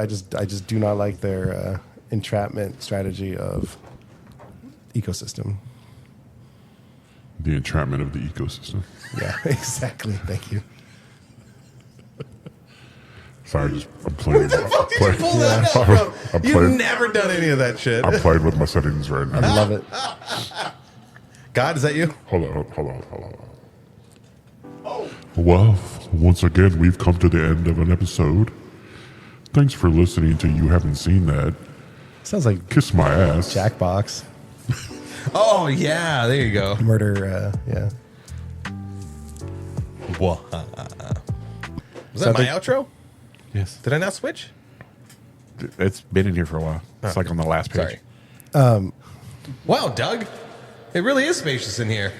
I just do not like their entrapment strategy of ecosystem. The entrapment of the ecosystem. Yeah, exactly. Thank you. Sorry, I'm playing. Pull that out, bro. You've never done any of that shit. I'm playing with my settings right now. I love it. God, is that you? Hold on. Well, once again, we've come to the end of an episode. Thanks for listening to You Haven't Seen That. Sounds like Kiss my ass. Jackbox. Oh, yeah. There you go. Murder, yeah. Was that my outro? Yes. Did I not switch? It's been in here for a while. It's like on the last page. Sorry. Wow, Doug. It really is spacious in here.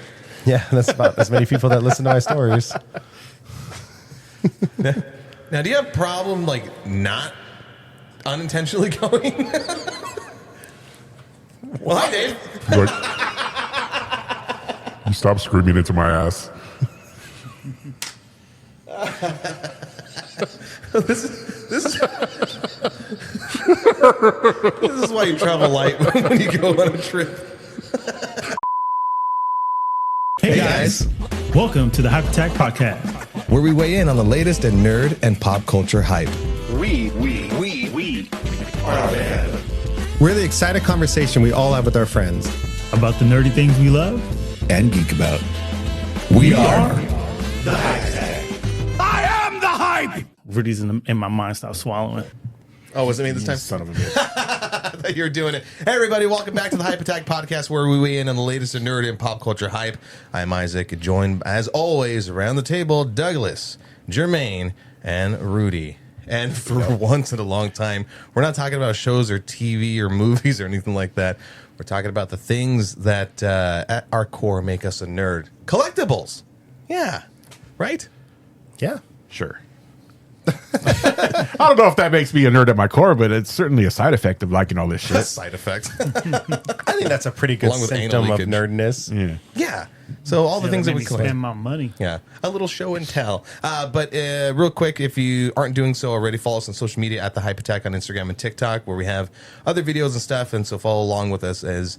Yeah, that's about as many people that listen to my stories. Now, do you have a problem, like, not unintentionally going? Well, hi, Dave. Look, you stop screaming into my ass. This is why you travel light when you go on a trip. Hey guys, welcome to the Hype Attack Podcast, Where we weigh in on the latest in nerd and pop culture hype. We are band. We're the excited conversation we all have with our friends. about the nerdy things we love. And geek about. We are The Hype Attack. I am the hype! Rudy's in my mind stopped swallowing. Oh, was it me this time? Son of a bitch. I thought you were doing it. Hey, everybody, welcome back to the Hype Attack Podcast, where we weigh in on the latest in nerd and pop culture hype. I'm Isaac, joined, as always, around the table, Douglas, Jermaine, and Rudy. And for once in a long time, we're not talking about shows or TV or movies or anything like that. We're talking about the things that, at our core, make us a nerd. Collectibles. Yeah. Right? Yeah. Sure. I don't know if that makes me a nerd at my core, but it's certainly a side effect of liking all this shit. Side effect. I think that's a pretty good Along with anal symptom of leakage. nerdness. Yeah. Yeah. So all the things that we collect. spend my money. Yeah, a little show and tell. But real quick, if you aren't doing so already, follow us on social media at The Hype Attack on Instagram and TikTok, where we have other videos and stuff. And so follow along with us as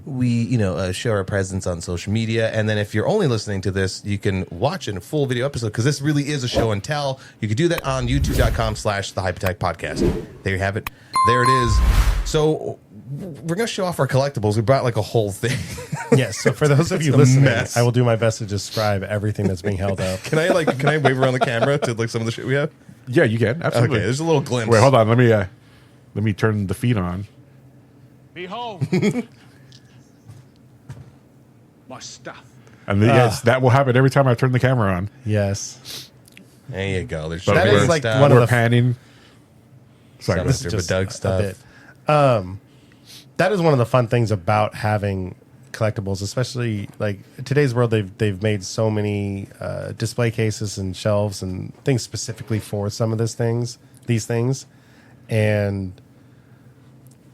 we, show our presence on social media. And then if you're only listening to this, you can watch a full video episode, because this really is a show and tell. You can do that on youtube.com/The Hype Attack Podcast. There you have it. There it is. So we're going to show off our collectibles. We brought like a whole thing. Yes. So for those of you It's a listening, mess. I will do my best to describe everything that's being held up. Can I wave around the camera to like some of the shit we have? Yeah, you can. Absolutely. Okay, there's a little glimpse. Wait, hold on. Let me turn the feed on. Behold. My stuff. And then, yes, that will happen every time I turn the camera on. Yes. There you go. There's That Sherman is like stuff. one of We're the- panning. Sorry, Some go of ahead. the stupid Doug a stuff. bit. That is one of the fun things about having collectibles, especially like today's world. They've made so many display cases and shelves and things specifically for some of these things, and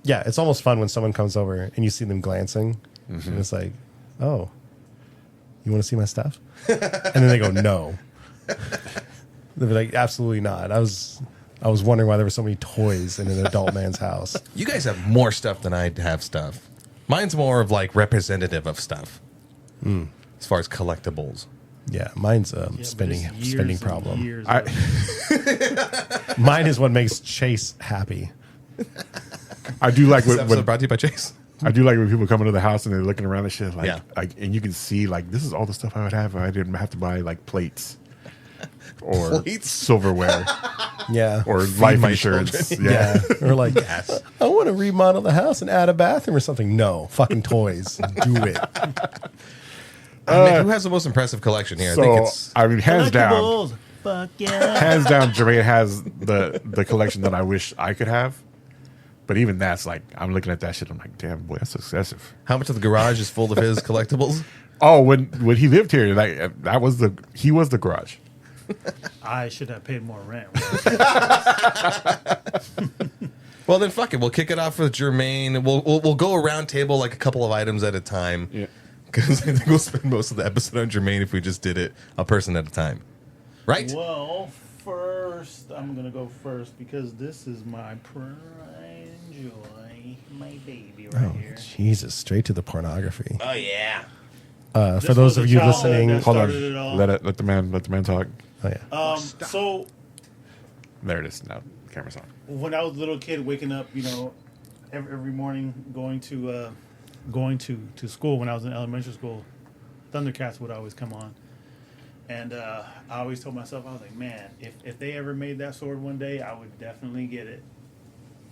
yeah, it's almost fun when someone comes over and you see them glancing, and it's like, oh, you want to see my stuff? And then they go, no. They'll be like, absolutely not. I was wondering why there were so many toys in an adult man's house. You guys have more stuff than I have stuff. Mine's more of like representative of stuff. As far as collectibles. Yeah, mine's Yeah, but spending it's years spending and problem. years I, of- Mine is what makes Chase happy. I do like This when, episode brought to you by Chase. I do like when people come into the house and they're looking around and shit, like, Yeah. and you can see like this is all the stuff I would have if I didn't have to buy like plates or Plates? silverware Yeah. or life my insurance. children. Yeah. Or like, Yes. I want to remodel the house and add a bathroom or something. No, fucking toys. Do it. Man, who has the most impressive collection here? I think So it's I mean, hands down, Collectibles. Fuck yeah. hands down, Jermaine has the collection that I wish I could have. But even that's like, I'm looking at that shit. I'm like, damn, boy, that's excessive. how much of the garage is full of his collectibles? Oh, when he lived here, like he was the garage. I should have paid more rent. Well, then fuck it. We'll kick it off with Jermaine. We'll go around table like a couple of items at a time. Yeah. Because I think we'll spend most of the episode on Jermaine if we just did it a person at a time. Right? Well, first first. I'm gonna go first because this is my pride and joy, my baby right here. Jesus, straight to the pornography. Oh yeah. For This those was of the you childhood listening, that Hold started it all. on. Let the man talk. oh yeah, So There it is. Now camera's on. when I was a little kid, waking up, every morning, going to school when I was in elementary school, Thundercats would always come on, and I always told myself, I was like, man, if they ever made that sword one day, I would definitely get it.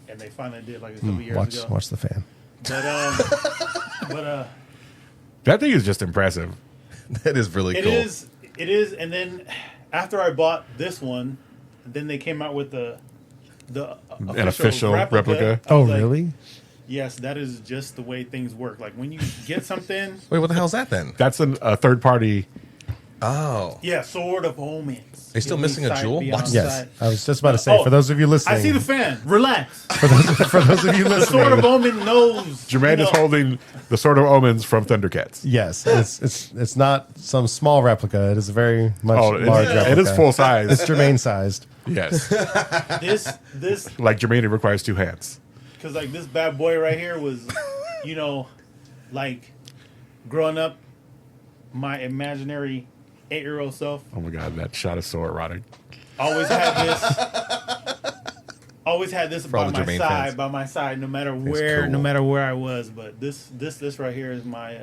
And they finally did, like a couple years ago. watch the fan. But That thing is just impressive. That is really it cool. is. And then after I bought this one, then they came out with the An official replica? I Oh, was like, really? Yes, that is just the way things work. Like when you get something, Wait, what the hell's that then? That's a third party. Oh. yeah, Sword of Omens. Are you still Give me missing a sight jewel? beyond Watch Yes, sight. I was just about to say. Oh, For those of you listening, I see the fan. Relax. for those of you The Sword of listening, Omen knows. Jermaine is holding the Sword of Omens from Thundercats. yes, it's not some small replica. It is a very much Oh, large replica. it is full size. It's Jermaine sized. Yes. this Like Jermaine, it requires 2 hands. because like this bad boy right here was, like growing up, my imaginary 8-year-old self Oh my god, that shot is so erotic. always had this all by the my Jermaine side, fans. no matter where, cool. no matter where I was. But this right here is my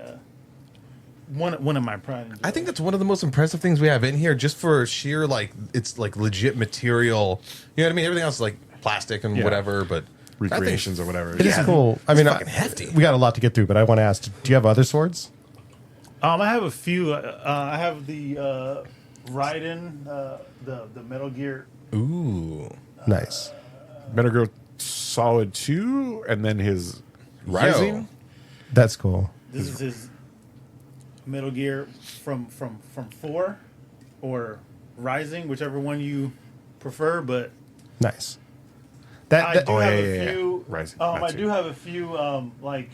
one of my pride. And joy. I think that's one of the most impressive things we have in here, just for sheer it's like legit material. You know what I mean? Everything else is like plastic and Yeah. whatever, but Recreations or whatever. It is cool. I mean, fucking hefty. we got a lot to get through, but I want to ask: do you have other swords? I have a few. I have the Raiden, the Metal Gear. Ooh. Nice. Metal Gear Solid 2 and then his Rising. That's cool. This is his Metal Gear from 4 or Rising, whichever one you prefer. But Nice. I do have yeah, a yeah. few. Rising, I not do 2. have a few like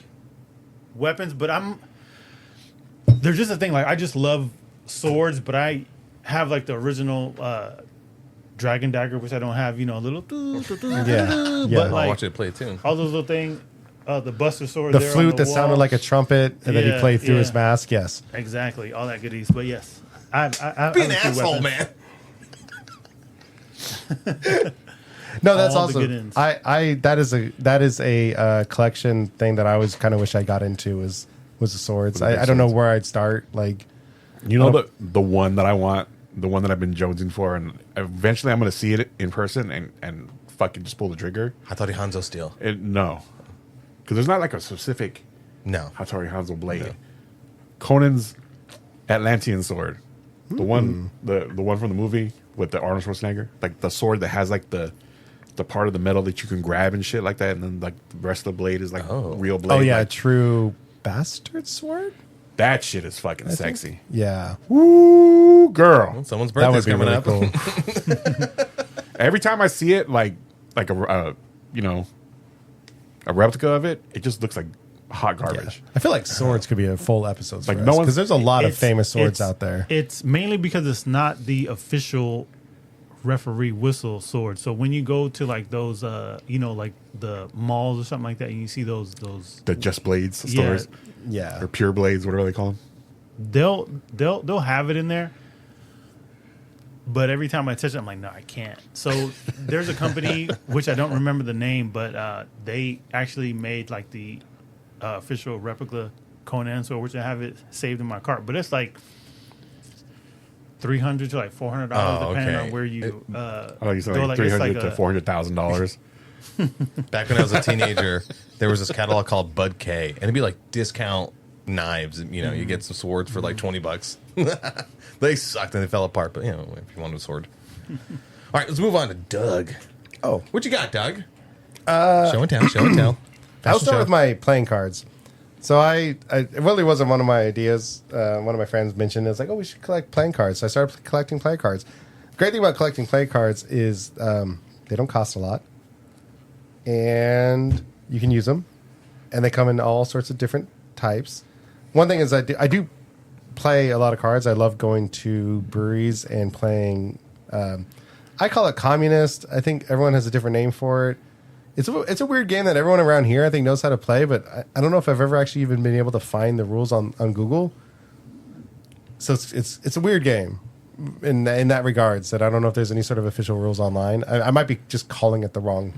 weapons, but there's just a thing. Like I just love swords, but I have like the original Dragon Dagger, which I don't have. A little. Yeah. But I'll like watch it play it too. all those little things. The Buster Sword. The there on flute the that sounded wall. like a trumpet and that he Yeah, played through his yeah. mask. Yes. Exactly, all that goodies. But yes, I Be have an a few asshole, weapons. man. No, that's All the awesome. good ends. That is a collection thing that I always kind of wish I got into was the swords. The big I don't know swords. where I'd start. Like, You know the one that I want, the one that I've been jonesing for, and eventually I'm going to see it in person and fucking just pull the trigger. Hattori Hanzo steel. No, because there's not like a specific No. Hattori Hanzo blade. Conan's Atlantean sword, the one the one from the movie with the Arnold Schwarzenegger, like the sword that has like the part of the metal that you can grab and shit like that, and then like the rest of the blade is like real blade. oh yeah, like, true bastard sword. that shit is fucking I think. sexy. Yeah, Woo, girl! Someone's that birthday's would be coming really up. cool. Every time I see it, like a replica of it, it just looks like hot garbage. I feel like swords could be a full episode. Like, Like no no one's- because there's a lot of It's- famous swords it's- out there. It's mainly because it's not the official referee whistle sword. So when you go to like those, like the malls or something like that, and you see those, The Just Blades yeah, stores Yeah, or Pure Blades, whatever they call them. they'll have it in there. But every time I touch it, I'm like, no, I can't. So there's a company which I don't remember the name, but they actually made like the official replica Conan sword, which I have it saved in my cart. But it's like $300 to like $400, depending okay. on where you. Oh, you said go, like it's $300 to a- $400,000. Back when I was a teenager, there was this catalog called Bud K, and it'd be like discount knives. You get some swords for like $20. They sucked and they fell apart, but if you wanted a sword. All right, let's move on to Doug. Oh, What you got, Doug? Show and tell. Show and tell. I'll Fashion start show. with my playing cards. So it really wasn't one of my ideas. One of my friends mentioned it's like, oh, we should collect playing cards. So I started collecting play cards. Great thing about collecting play cards is they don't cost a lot, and you can use them, and they come in all sorts of different types. One thing is I do play a lot of cards. I love going to breweries and playing. I call it communist. I think everyone has a different name for it. It's a weird game that everyone around here I think knows how to play, but I don't know if I've ever actually even been able to find the rules on Google. So it's a weird game in that regards. That I don't know if there's any sort of official rules online. I might be just calling it the wrong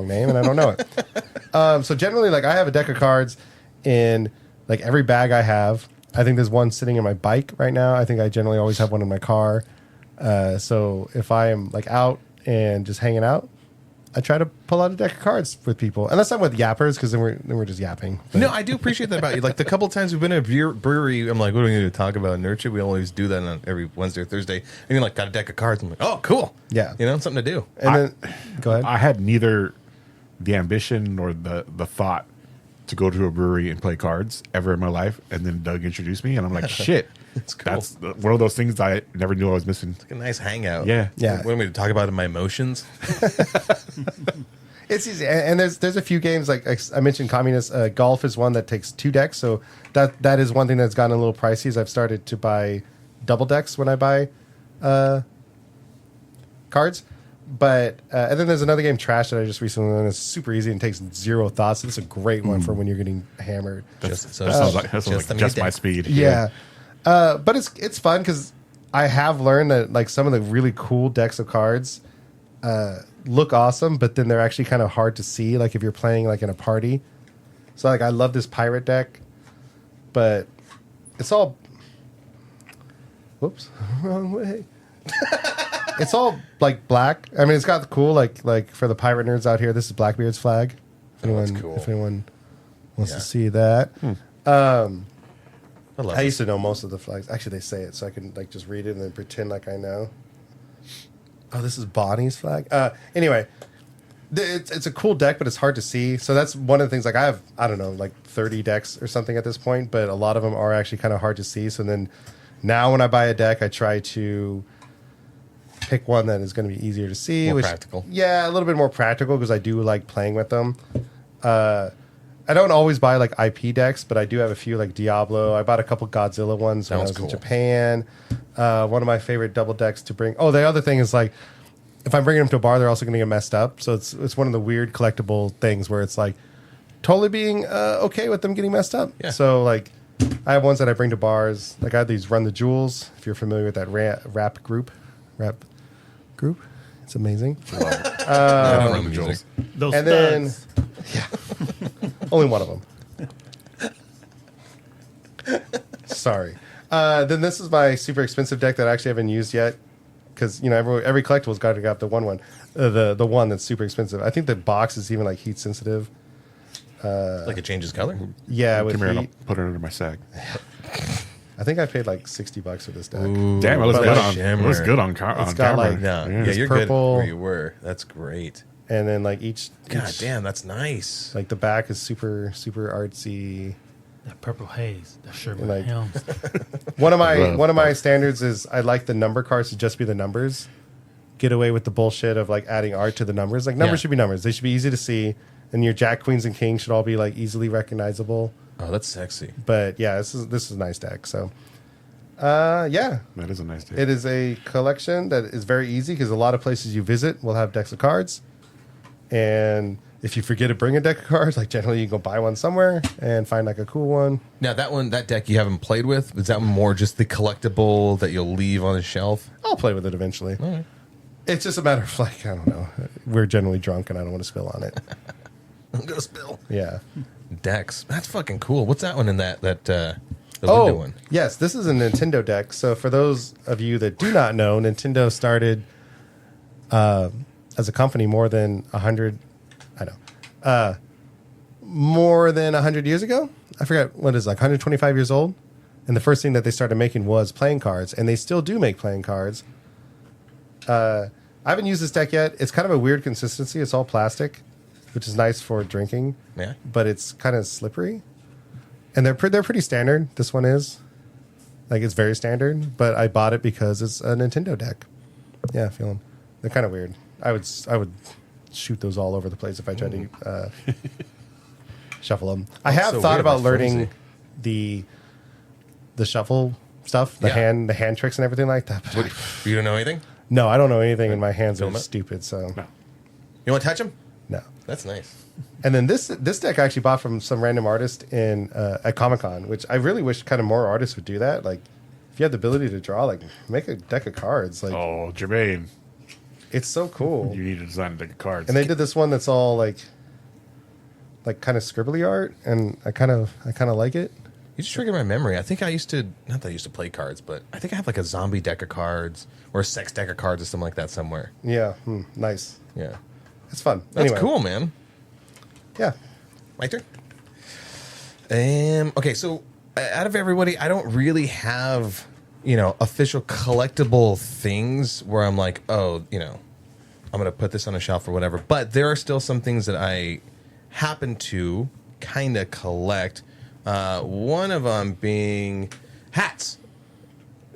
name, and I don't know it. So generally, like I have a deck of cards in like every bag I have. I think there's one sitting in my bike right now. I think I generally always have one in my car. So if I am like out and just hanging out, I try to pull out a deck of cards with people, unless I'm with yappers, because then we're just yapping. But No, I do appreciate that about you. Like the couple times we've been at a brewery, I'm like, what are we going to talk about? Nurture. We always do that on every Wednesday or Thursday. And you're like, got a deck of cards. I'm like, oh, cool. Yeah. You know, something to do. and then go ahead. I had neither the ambition nor the thought to go to a brewery and play cards ever in my life. And then Doug introduced me, and I'm like, shit. It's cool. That's one of those things I never knew I was missing. A nice hangout. Yeah. Yeah. What am I to talk about in my emotions? It's easy, and there's a few games like I mentioned. Communist Golf is one that takes 2 decks, so that is one thing that's gotten a little pricey. Is I've started to buy double decks when I buy cards. But and then there's another game, Trash, that I just recently learned. It's super easy and takes 0 thoughts. It's a great one for when you're getting hammered. That sounds like just my speed. Yeah. But it's fun because I have learned that like some of the really cool decks of cards look awesome, but then they're actually kind of hard to see. Like if you're playing like in a party. So like I love this pirate deck, but it's all. Whoops, wrong way. It's all like black. I mean, it's got the cool like for the pirate nerds out here. This is Blackbeard's flag. That's cool. If anyone wants Yeah. to see that. I love I it. used to know most of the flags. Actually, they say it, so I can like just read it and then pretend like I know. Oh, this is Bonnie's flag. Anyway, it's a cool deck, but it's hard to see. So that's one of the things. Like I don't know, like 30 decks or something at this point, but a lot of them are actually kind of hard to see. So then now when I buy a deck, I try to pick one that is going to be easier to see. More practical. Yeah, a little bit more practical because I do like playing with them. I don't always buy like IP decks, but I do have a few like Diablo. I bought a couple Godzilla ones when I Sounds was cool. in Japan. One of my favorite double decks to bring. Oh, the other thing is like, if I'm bringing them to a bar, they're also going to get messed up. So it's one of the weird collectible things where it's like totally being okay with them getting messed up. Yeah. So like, I have ones that I bring to bars. Like I have these Run the Jewels. If you're familiar with that rap group, it's amazing. I don't remember music. Those And then- studs. Only one of them. Sorry. Then this is my super expensive deck that I actually haven't used yet, because you know every collectible's got to got the one, the one that's super expensive. I think the box is even like heat sensitive. Like it changes color. Yeah, with Come here and heat. I'll put it under my sack. I think I paid like $60 for this deck. Damn, it looks But good like on. It looks good on, on It's got, camera. like, No, yeah, It's you're purple. good where you were. That's great. And then like each God damn, that's nice. like the back is super artsy. That purple haze. That Sherman Like- Helms. One of my Love standards is I like the number cards to just be the numbers. Get away with the bullshit of like adding art to the numbers. Like numbers Yeah. should be numbers. They should be easy to see, and your Jack, Queens, and Kings should all be like easily recognizable. Oh, that's sexy. But yeah, this is a nice deck. So, yeah, That is a nice day. it is a collection that is very easy because a lot of places you visit will have decks of cards, and if you forget to bring a deck of cards, like generally you can go buy one somewhere and find like a cool one. Now that deck you haven't played with, is that more just the collectible that you'll leave on the shelf? I'll play with it eventually. It's just a matter of like, I don't know. We're generally drunk and I don't want to spill on it. I'm gonna spill. Yeah. Decks. That's fucking cool. What's that one in that the window one? Yes, this is a Nintendo deck. So for those of you that do not know, Nintendo started as a company more than 100 years ago. I forgot what it is, like 125 years old. And the first thing that they started making was playing cards, and they still do make playing cards. I haven't used this deck yet. It's kind of a weird consistency. It's all plastic, which is nice for drinking. Yeah. But it's kind of slippery. And they're pretty standard. This one is. Like, it's very standard, but I bought it because it's a Nintendo deck. Yeah, I feel them. They're kind of weird. I would shoot those all over the place if I tried to shuffle them. I have so thought weird, about my learning the shuffle stuff, the Yeah. hand tricks and everything like that. But You don't know anything? No, I don't know anything, and my hands are Feel 'em? stupid. So No. You want to touch them? no. That's nice. And then this deck I actually bought from some random artist in at Comic-Con, which I really wish kind of more artists would do that. Like, if you have the ability to draw, like, make a deck of cards. Like, Oh, Jermaine, it's so cool. you need to design a deck of cards. And they did this one that's all like kind of scribbly art, and I kind of like it. You just triggered my memory. I think I used to, not that I used to play cards, but I think I have like a zombie deck of cards or a sex deck of cards or something like that somewhere. Yeah, nice. Yeah. It's fun. That's Anyway, cool, man. Yeah, My turn. Okay, so out of everybody, I don't really have, official collectible things where I'm like, oh, I'm going to put this on a shelf or whatever. But there are still some things that I happen to kind of collect. One of them being hats.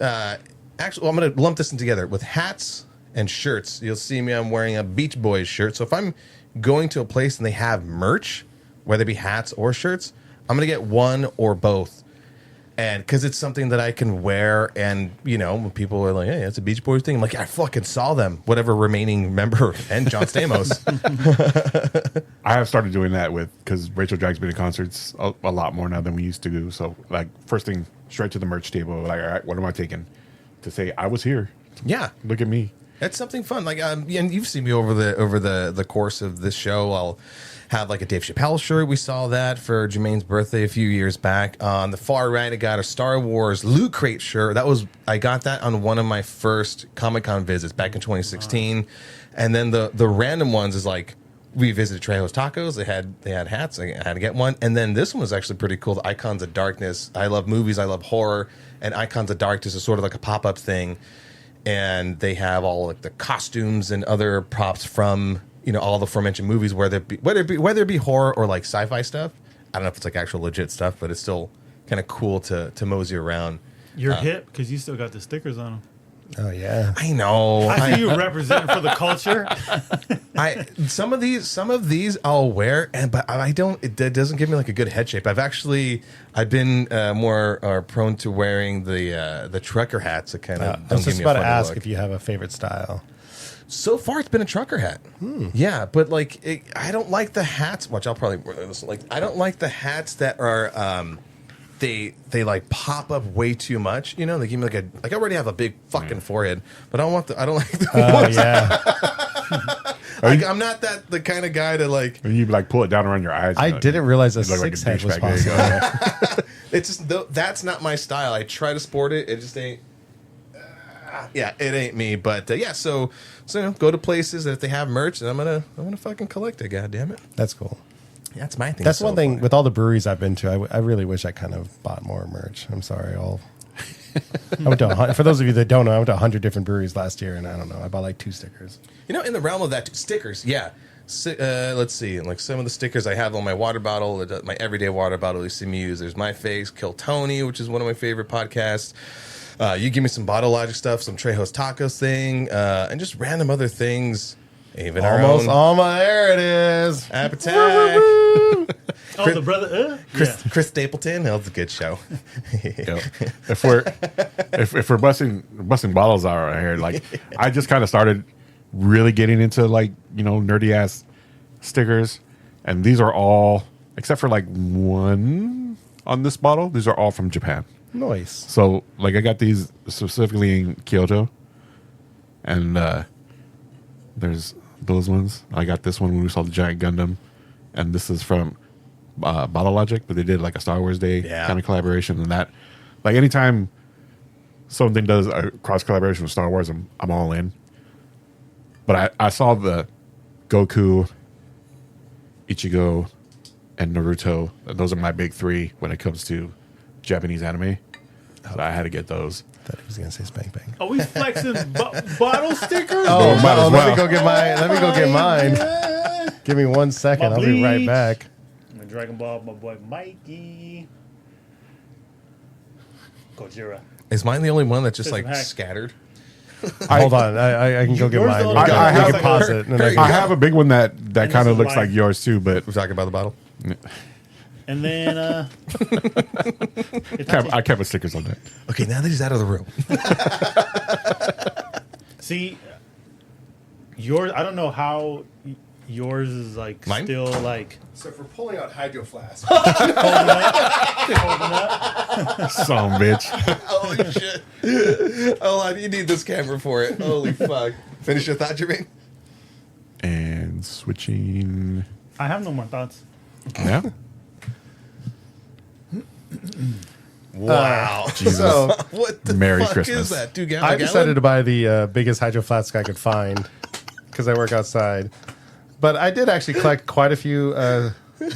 Actually, I'm going to lump this in together with hats and shirts. You'll see me, I'm wearing a Beach Boys shirt. So if I'm going to a place and they have merch, whether it be hats or shirts, I'm going to get one or both. And because it's something that I can wear, and when people are like, "Hey, it's a Beach Boys thing," I'm like, I fucking saw them. Whatever remaining member and John Stamos. I have started doing that because Rachel drags me to concerts a lot more now than we used to do. So, like, first thing, straight to the merch table. Like, all right, what am I taking? To say I was here. Yeah, Look at me. that's something fun. Like, and you've seen me over the course of this show. I'll have like a Dave Chappelle shirt. We saw that for Jermaine's birthday a few years back. On the far right, I got a Star Wars Loot Crate shirt. I got that on one of my first Comic-Con visits back in 2016. And then the random ones is like, we visited Trejo's Tacos. They had hats. I had to get one. And then this one was actually pretty cool. The Icons of Darkness. I love movies. I love horror. And Icons of Darkness is sort of like a pop-up thing. And they have all like the costumes and other props from all the aforementioned movies, whether it be horror or like sci-fi stuff. I don't know if it's like actual legit stuff, but it's still kind of cool to mosey around. You're hip because you still got the stickers on them. oh yeah. I know. I see you representing for the culture. Some of these I'll wear, but I don't. It doesn't give me like a good head shape. I've been more prone to wearing the trucker hats that kind of. I was just about to ask if you have a favorite style. So far, it's been a trucker hat. Yeah, but like, I don't like the hats. Watch, I'll probably wear this. Like, I don't like the hats that are they like pop up way too much. They give me like I already have a big fucking forehead, but I don't like the ones. Yeah. Like, I'm not the kind of guy to like. And you like pull it down around your eyes. I didn't realize a You look like a six head was douchebag. There you possible. It's just that's not my style. I try to sport it. It just ain't. Yeah, it ain't me. But yeah, so go to places that if they have merch, then I'm gonna fucking collect it. God damn it. That's cool. Yeah, that's my thing. That's so one thing far. with all the breweries I've been to. I really wish I kind of bought more merch. I'm sorry. I went to for those of you that don't know, I went to 100 different breweries last year, and I don't know. I bought like 2 stickers. In the realm of that, stickers, yeah. Let's see. Like some of the stickers I have on my water bottle, my everyday water bottle you see me use. There's My Face, Kill Tony, which is one of my favorite podcasts. You give me some Bottle Logic stuff, some Trejo's Tacos thing, and just random other things. Even Almost our own all my. There it is. Appetite. Oh, the brother. Chris Stapleton. That was a good show. go. If we're busting bottles out right here, like I just kind of started really getting into like nerdy ass stickers, and these are all except for like one on this bottle. These are all from Japan. Nice. So like I got these specifically in Kyoto, and there's those ones. I got this one when we saw the Giant Gundam, and this is from Bottle Logic, but they did like a Star Wars Day kind of collaboration, and that like anytime something does a cross collaboration with Star Wars, I'm all in. But I saw the Goku, Ichigo, and Naruto. Those are my big 3 when it comes to Japanese anime. So I had to get those. I thought he was gonna say spank bang. Are we flexing bottle stickers? Oh, might as let me well. go get mine. Let me go get mine. Give me 1 second. My I'll be right bleach. back. My Dragon Ball, my boy Mikey. Gojira. Is mine the only one that's just There's like some hacks. scattered? Hold on. I can go get Yours mine. the We only can, one. we I can have- pause it. And then I I can, have a big one that this kind of is looks mine. like yours too, but We're talking about the bottle. And then I kept with stickers on that. Okay, now that he's out of the room. See, yours. I don't know how yours is like Mine? still like So if we're pulling out Hydro Flask, holding up. Some bitch. Holy shit. Hold on, you need this camera for it. Holy fuck. Finish your thought, Jermaine? And switching. I have no more thoughts. Yeah. Wow. so What the Merry fuck Christmas. is that? 2 I gallons? decided to buy the biggest Hydro Flask I could find because I work outside. But I did actually collect quite a few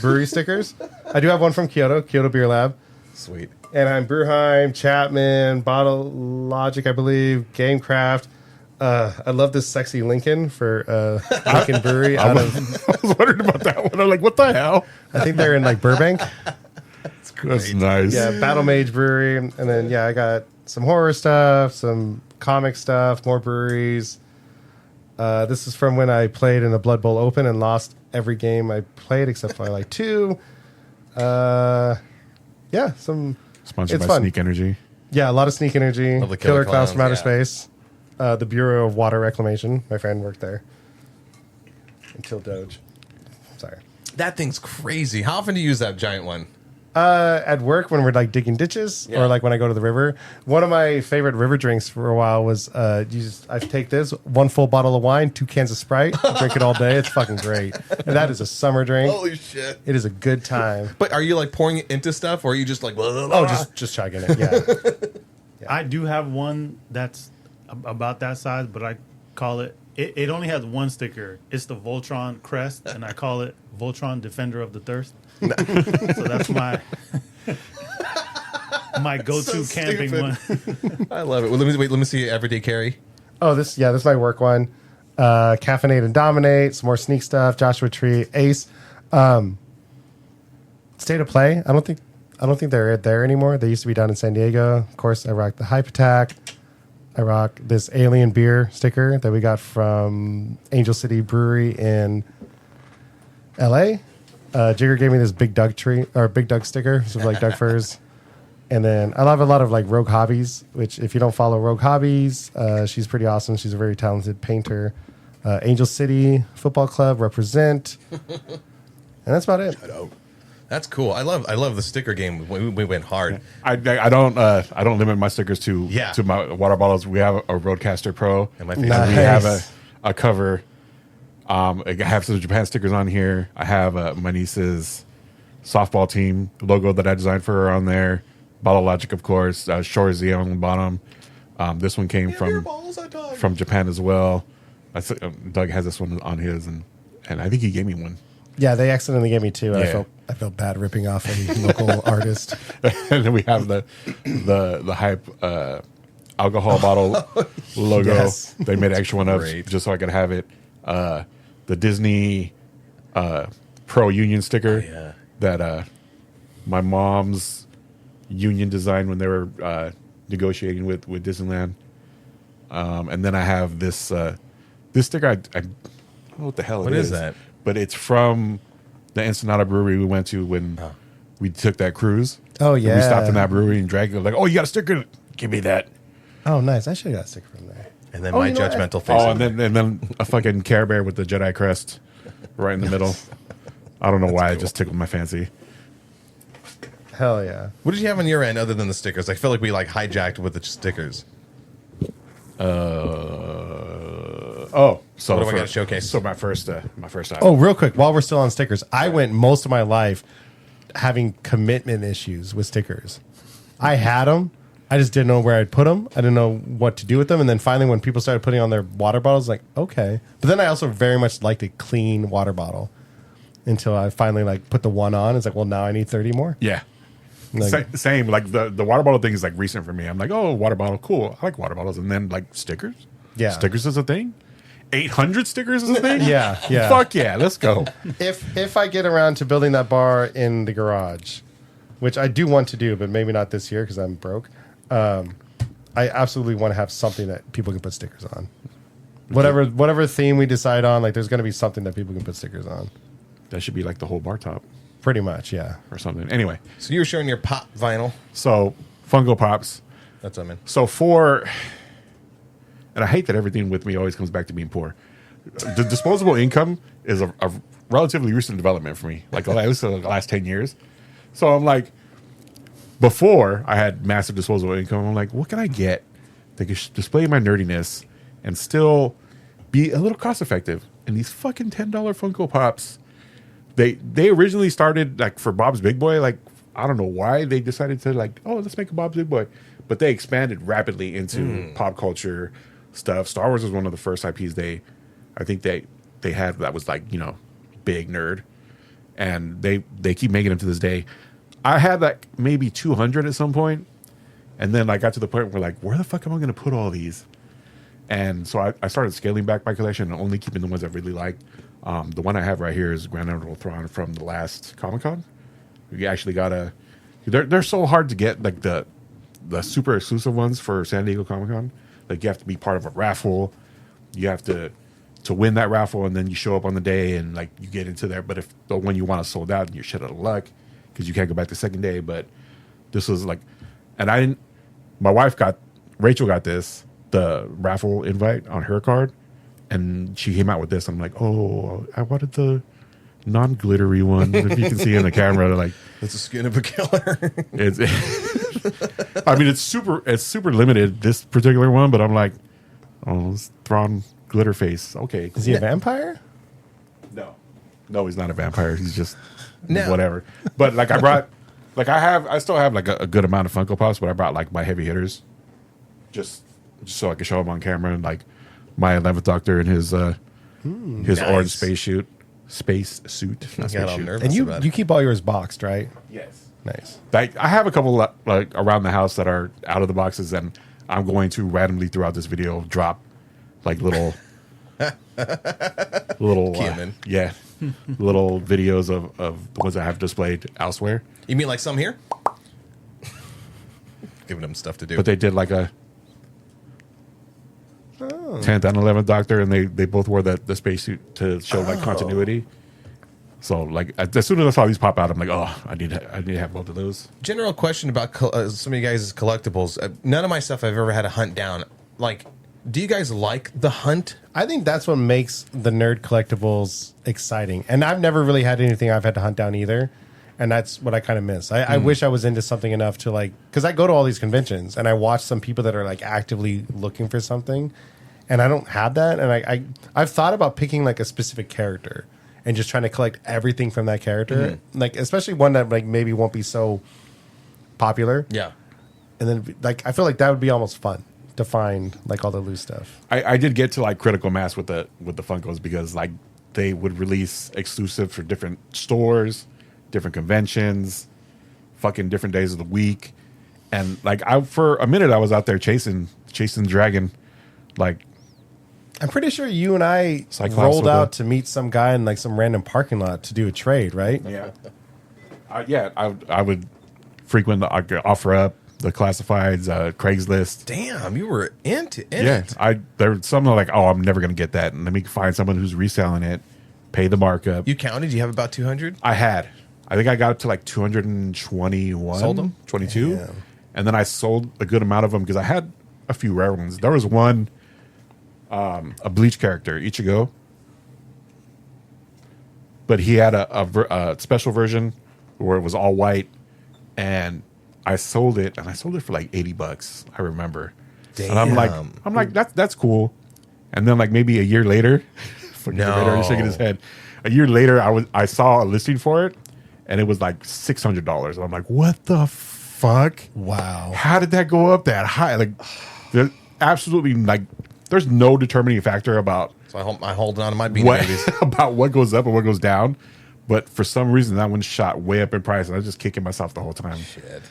brewery stickers. I do have one from Kyoto Beer Lab. Sweet. And I'm Brewheim, Chapman, Bottle Logic, I believe, Gamecraft. I love this sexy Lincoln for Lincoln Brewery. I was wondering about that one. I'm like, what the hell? I think they're in like Burbank. That's nice. Yeah, Battle Mage Brewery. And then, I got some horror stuff, some comic stuff, more breweries. This is from when I played in the Blood Bowl Open and lost every game I played except for like 2. Sponsored It's by fun. Sneak Energy. Yeah, a lot of Sneak Energy. Love the Killer Killer Clowns from Outer Clowns, yeah. Space. The Bureau of Water Reclamation. My friend worked there. Until Doge. Sorry. That thing's crazy. How often do you use that giant one? At work when we're like digging ditches Yeah. or like when I go to the river. One of my favorite river drinks for a while was I take this, 1 full bottle of wine, 2 cans of Sprite, drink it all day. It's fucking great. And that is a summer drink. Holy shit. It is a good time. But are you like pouring it into stuff or are you just like, blah, blah, blah? Oh, just chugging it. Yeah. I do have one that's about that size, but I call it. It only has one sticker. It's the Voltron crest, and I call it Voltron Defender of the Thirst. So that's my go-to So camping stupid. one. I love it. Well, let me see everyday carry. Oh, this is my work one. Caffeinate and Dominate, some more Sneak stuff, Joshua Tree, Ace. State of Play. I don't think they're there anymore. They used to be down in San Diego. Of course, I rock the Hype Attack. I rock this Alien Beer sticker that we got from Angel City Brewery in LA. Jigger gave me this Big Doug sticker, so like Doug furs. And then I love a lot of like Rogue Hobbies, which if you don't follow Rogue Hobbies, she's pretty awesome. She's a very talented painter. Angel City Football Club represent, and that's about it. That's cool. I love the sticker game. We went hard. I don't limit my stickers to Yeah. to my water bottles. We have a Roadcaster Pro. And my favorite. Nice. We have a cover. I have some Japan stickers on here. I have my niece's softball team logo that I designed for her on there. Bottle Logic, of course. Shorzy on the bottom. This one came from Japan as well. Doug has this one on his, and I think he gave me one. Yeah, they accidentally gave me 2. And Yeah. I felt bad ripping off a local artist. And then we have the Hype alcohol bottle logo. Yes. They made an extra one up Great. just so I could have it. The Disney Pro Union sticker yeah. that my mom's union designed when they were negotiating with Disneyland. And then I have this sticker. I don't know what the hell What it is that? but it's from the Ensenada Brewery we went to when we took that cruise. Oh, And we yeah. stopped in that brewery and dragged it. Like, oh, you got a sticker? Give me that. Oh, nice. I should have got a sticker from there. And then Oh, my you know what? judgmental face. Oh, and then a fucking Care Bear with the Jedi crest right in the middle. I don't know why. It just tickled my fancy. Hell yeah. What did you have on your end other than the stickers? I feel like we like hijacked with the stickers. So What do I gotta showcase? So my first item. Oh, real quick, while we're still on stickers, I went most of my life having commitment issues with stickers. I had them. I just didn't know where I'd put them. I didn't know what to do with them. And then finally, when people started putting on their water bottles, like, okay. But then I also very much liked a clean water bottle until I finally like put the one on. It's like, well, now I need 30 more. Yeah. Like, Same. Like the water bottle thing is like recent for me. I'm like, oh, water bottle, cool. I like water bottles. And then like stickers. Yeah. Stickers is a thing. 800 stickers is a thing. Yeah, yeah. Fuck yeah, let's go. if I get around to building that bar in the garage, which I do want to do, but maybe not this year because I'm broke. I absolutely want to have something that people can put stickers on. Whatever theme we decide on, like there's going to be something that people can put stickers on. That should be like the whole bar top Pretty much, yeah. or something. Anyway, So you were showing your pop vinyl. so Funko Pops. That's what I mean. So for and I hate that everything with me always comes back to being poor. The disposable income is a relatively recent development for me. Like, it was the last 10 years. So I'm like, before I had massive disposable income, I'm like, what can I get that can display my nerdiness and still be a little cost effective? And these fucking $10 Funko Pops, they originally started like for Bob's Big Boy. Like, I don't know why they decided to like, oh, let's make a Bob's Big Boy. But they expanded rapidly into pop culture stuff. Star Wars was one of the first IPs I think they had that was like, you know, big nerd. And they keep making them to this day. I had like maybe 200 at some point, and then I got to the point where like, where the fuck am I going to put all these? And so I started scaling back my collection and only keeping the ones I really liked. The one I have right here is Grand Admiral Thrawn from the last Comic-Con. You actually gotta, they're so hard to get, like the super exclusive ones for San Diego Comic-Con. Like, you have to be part of a raffle. You have to win that raffle, and then you show up on the day and like you get into there. But if the one you want is sold out, you're shit out of luck because you can't go back the second day. But this was like, and Rachel got the raffle invite on her card, and she came out with this. I'm like, oh, I wanted the non-glittery one. If you can see in the camera, like, It's a skin of a killer. it's I mean, it's super limited, this particular one, but I'm like, oh, it's Thrawn glitter face. Okay. Is he a vampire? No, he's not a vampire. He's just No. whatever. But like, I still have like a good amount of Funko Pops, but I brought like my heavy hitters just so I could show them on camera, and like my 11th Doctor in his Nice. orange space suit. Not Got all space nervous And you about it. you keep all yours boxed, right? Yes. Nice. Like, I have a couple like around the house that are out of the boxes, and I'm going to randomly throughout this video drop like little Keenan. little videos of the ones I have displayed elsewhere. You mean like some here? Giving them stuff to do. But they did like a 10th and 11th Doctor, and they both wore the spacesuit to show like continuity. So like, as soon as I saw these pop out, I'm like, oh, I need to have both of those. General question about some of you guys' collectibles. None of my stuff I've ever had to hunt down. Like, do you guys like the hunt? I think that's what makes the nerd collectibles exciting. And I've never really had anything I've had to hunt down either. And that's what I kind of miss. I wish I was into something enough to like, because I go to all these conventions and I watch some people that are like actively looking for something, and I don't have that. And I've thought about picking like a specific character and just trying to collect everything from that character, like especially one that like maybe won't be so popular. Yeah. And then like I feel like that would be almost fun to find like all the loose stuff. I did get to like critical mass with the Funkos, because like they would release exclusive for different stores, different conventions, fucking different days of the week. And like for a minute I was out there chasing Dragon. Like, I'm pretty sure you and I Cyclops rolled with out the- to meet some guy in like some random parking lot to do a trade, right? Yeah. I would frequent I could offer up the classifieds, Craigslist. Damn, you were into it. Yeah, there were some that like, oh, I'm never gonna get that, and let me find someone who's reselling it, pay the markup. You counted? You have about 200? I think I got up to like 221. Sold 'em? 22. Damn. And then I sold a good amount of them because I had a few rare ones. There was one, a Bleach character, Ichigo. But he had a special version where it was all white, and I sold it, for like $80. I remember. And I'm like, that's cool. And then like maybe a year later, No. shaking his head. A year later, I saw a listing for it, and it was like $600. And I'm like, what the fuck? Wow. How did that go up that high? Like, there's absolutely like, there's no determining factor about So I'm holding on to my beanie what babies. about what goes up and what goes down. But for some reason, that one shot way up in price, and I was just kicking myself the whole time. Shit.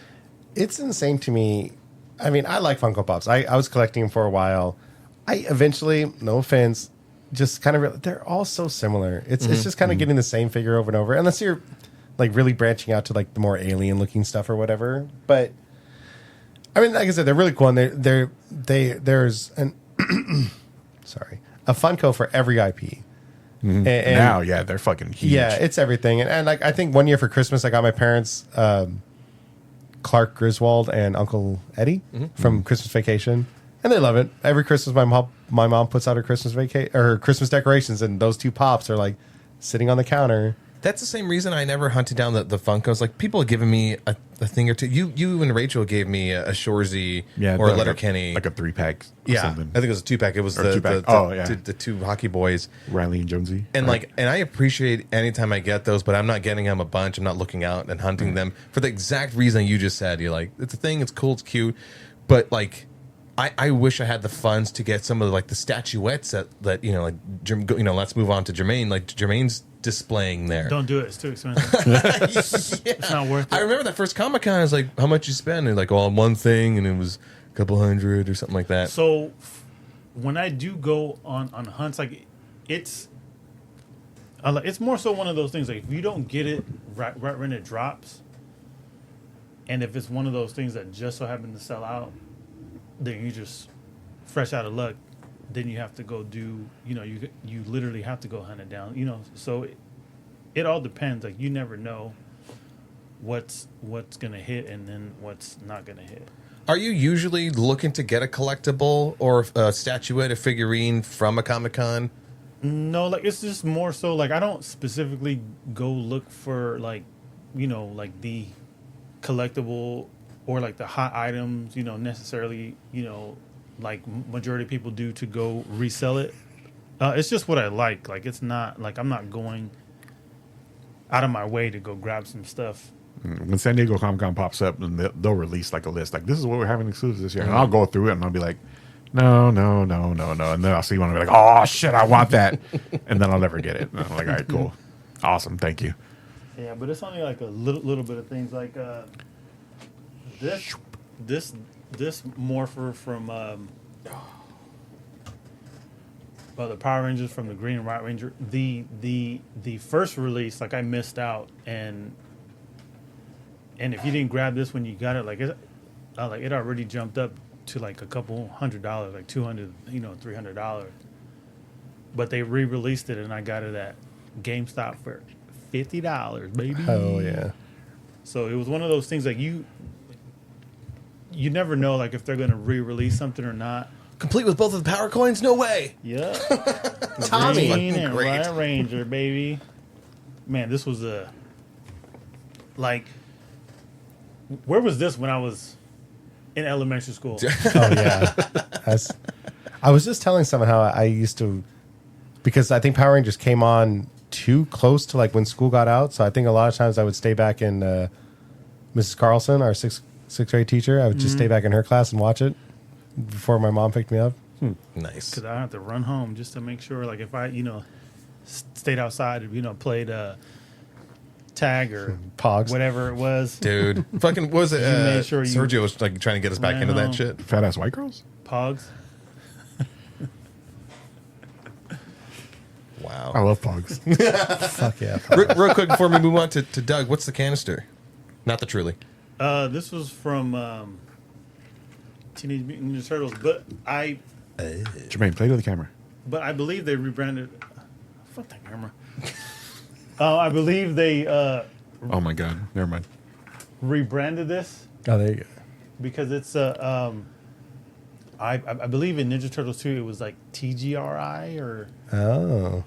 It's insane to me. I mean, I like Funko Pops. I was collecting them for a while. I eventually, no offense, just kind of they're all so similar. It's just kind of getting the same figure over and over, unless you're like really branching out to like the more alien looking stuff or whatever. But I mean, like I said, they're really cool, and there's an a Funko for every IP. And Now, yeah, they're fucking huge. yeah, it's everything. And like I think one year for Christmas, I got my parents Clark Griswold and Uncle Eddie from Christmas Vacation. and they love it. Every Christmas, my mom puts out her Christmas decorations, and those two pops are like sitting on the counter. That's the same reason I never hunted down the Funkos. Like, people have given me a thing or two. You and Rachel gave me a Shorzy or a Letterkenny. like a 3-pack. Yeah, something. I think it was a 2-pack. It was the two-pack. the two hockey boys. Riley and Jonesy. And and I appreciate anytime I get those, but I'm not getting them a bunch. I'm not looking out and hunting them for the exact reason you just said. You're like, it's a thing, it's cool, it's cute, but like, I wish I had the funds to get some of the statuettes that let's move on to Jermaine. Like, Jermaine's displaying there. Don't do it. It's too expensive. It's not worth it. I remember that first Comic-Con. I was like, how much you spend? And like, on one thing, and it was a couple $100 or something like that. So when I do go on hunts, like it's more so one of those things. Like, if you don't get it right when it drops, and if it's one of those things that just so happen to sell out, then you just fresh out of luck. Then you have to go do, you literally have to go hunt it down, So it all depends. Like, you never know what's gonna hit and then what's not gonna hit. Are you usually looking to get a collectible or a statuette, a figurine from a Comic-Con? No, like, it's just more so like I don't specifically go look for like the collectible or like the hot items, necessarily, like majority of people do to go resell it. It's just what I like. Like, it's not like I'm not going out of my way to go grab some stuff. When San Diego Comic-Con pops up, and they'll release like a list, like, this is what we're having exclusive this year, and I'll go through it and I'll be like, no, and then I'll see one and be like, oh shit, I want that, and then I'll never get it. And I'm like, all right, cool, awesome, thank you. Yeah, but it's only like a little bit of things like this morpher from the Power Rangers from the Green and White Ranger. The first release, like, I missed out, and if you didn't grab this when you got it, like it already jumped up to like a couple $100, like $200, $300. But they re-released it, and I got it at GameStop for $50, baby. Oh yeah. So it was one of those things like you never know, like, if they're going to re-release something or not. Complete with both of the power coins? No way. Yeah. Tommy. Green and Great. White Ranger, baby. Man, this was where was this when I was in elementary school? Oh yeah. I was just telling someone how I used to, because I think Power Rangers came on too close to like when school got out. So I think a lot of times I would stay back in Mrs. Carlson, our sixth grade teacher. I would just stay back in her class and watch it before my mom picked me up. Nice. Because I have to run home just to make sure, like, if I, stayed outside and, played tag or Pogs. whatever it was. Dude. Fucking, what was it? made sure you Sergio was like trying to get us back ran into that home. shit. Fat ass white girls. Pogs. Wow. I love Pogs. Fuck yeah. Real quick before we move on to Doug, what's the canister? Not the Truly. This was from Teenage Mutant Ninja Turtles, but Jermaine, play to the camera. I believe they rebranded. Fuck that camera. I believe they Oh my god, never mind. rebranded this Oh, there you go. because it's I believe in Ninja Turtles 2 it was like TGRI or Oh.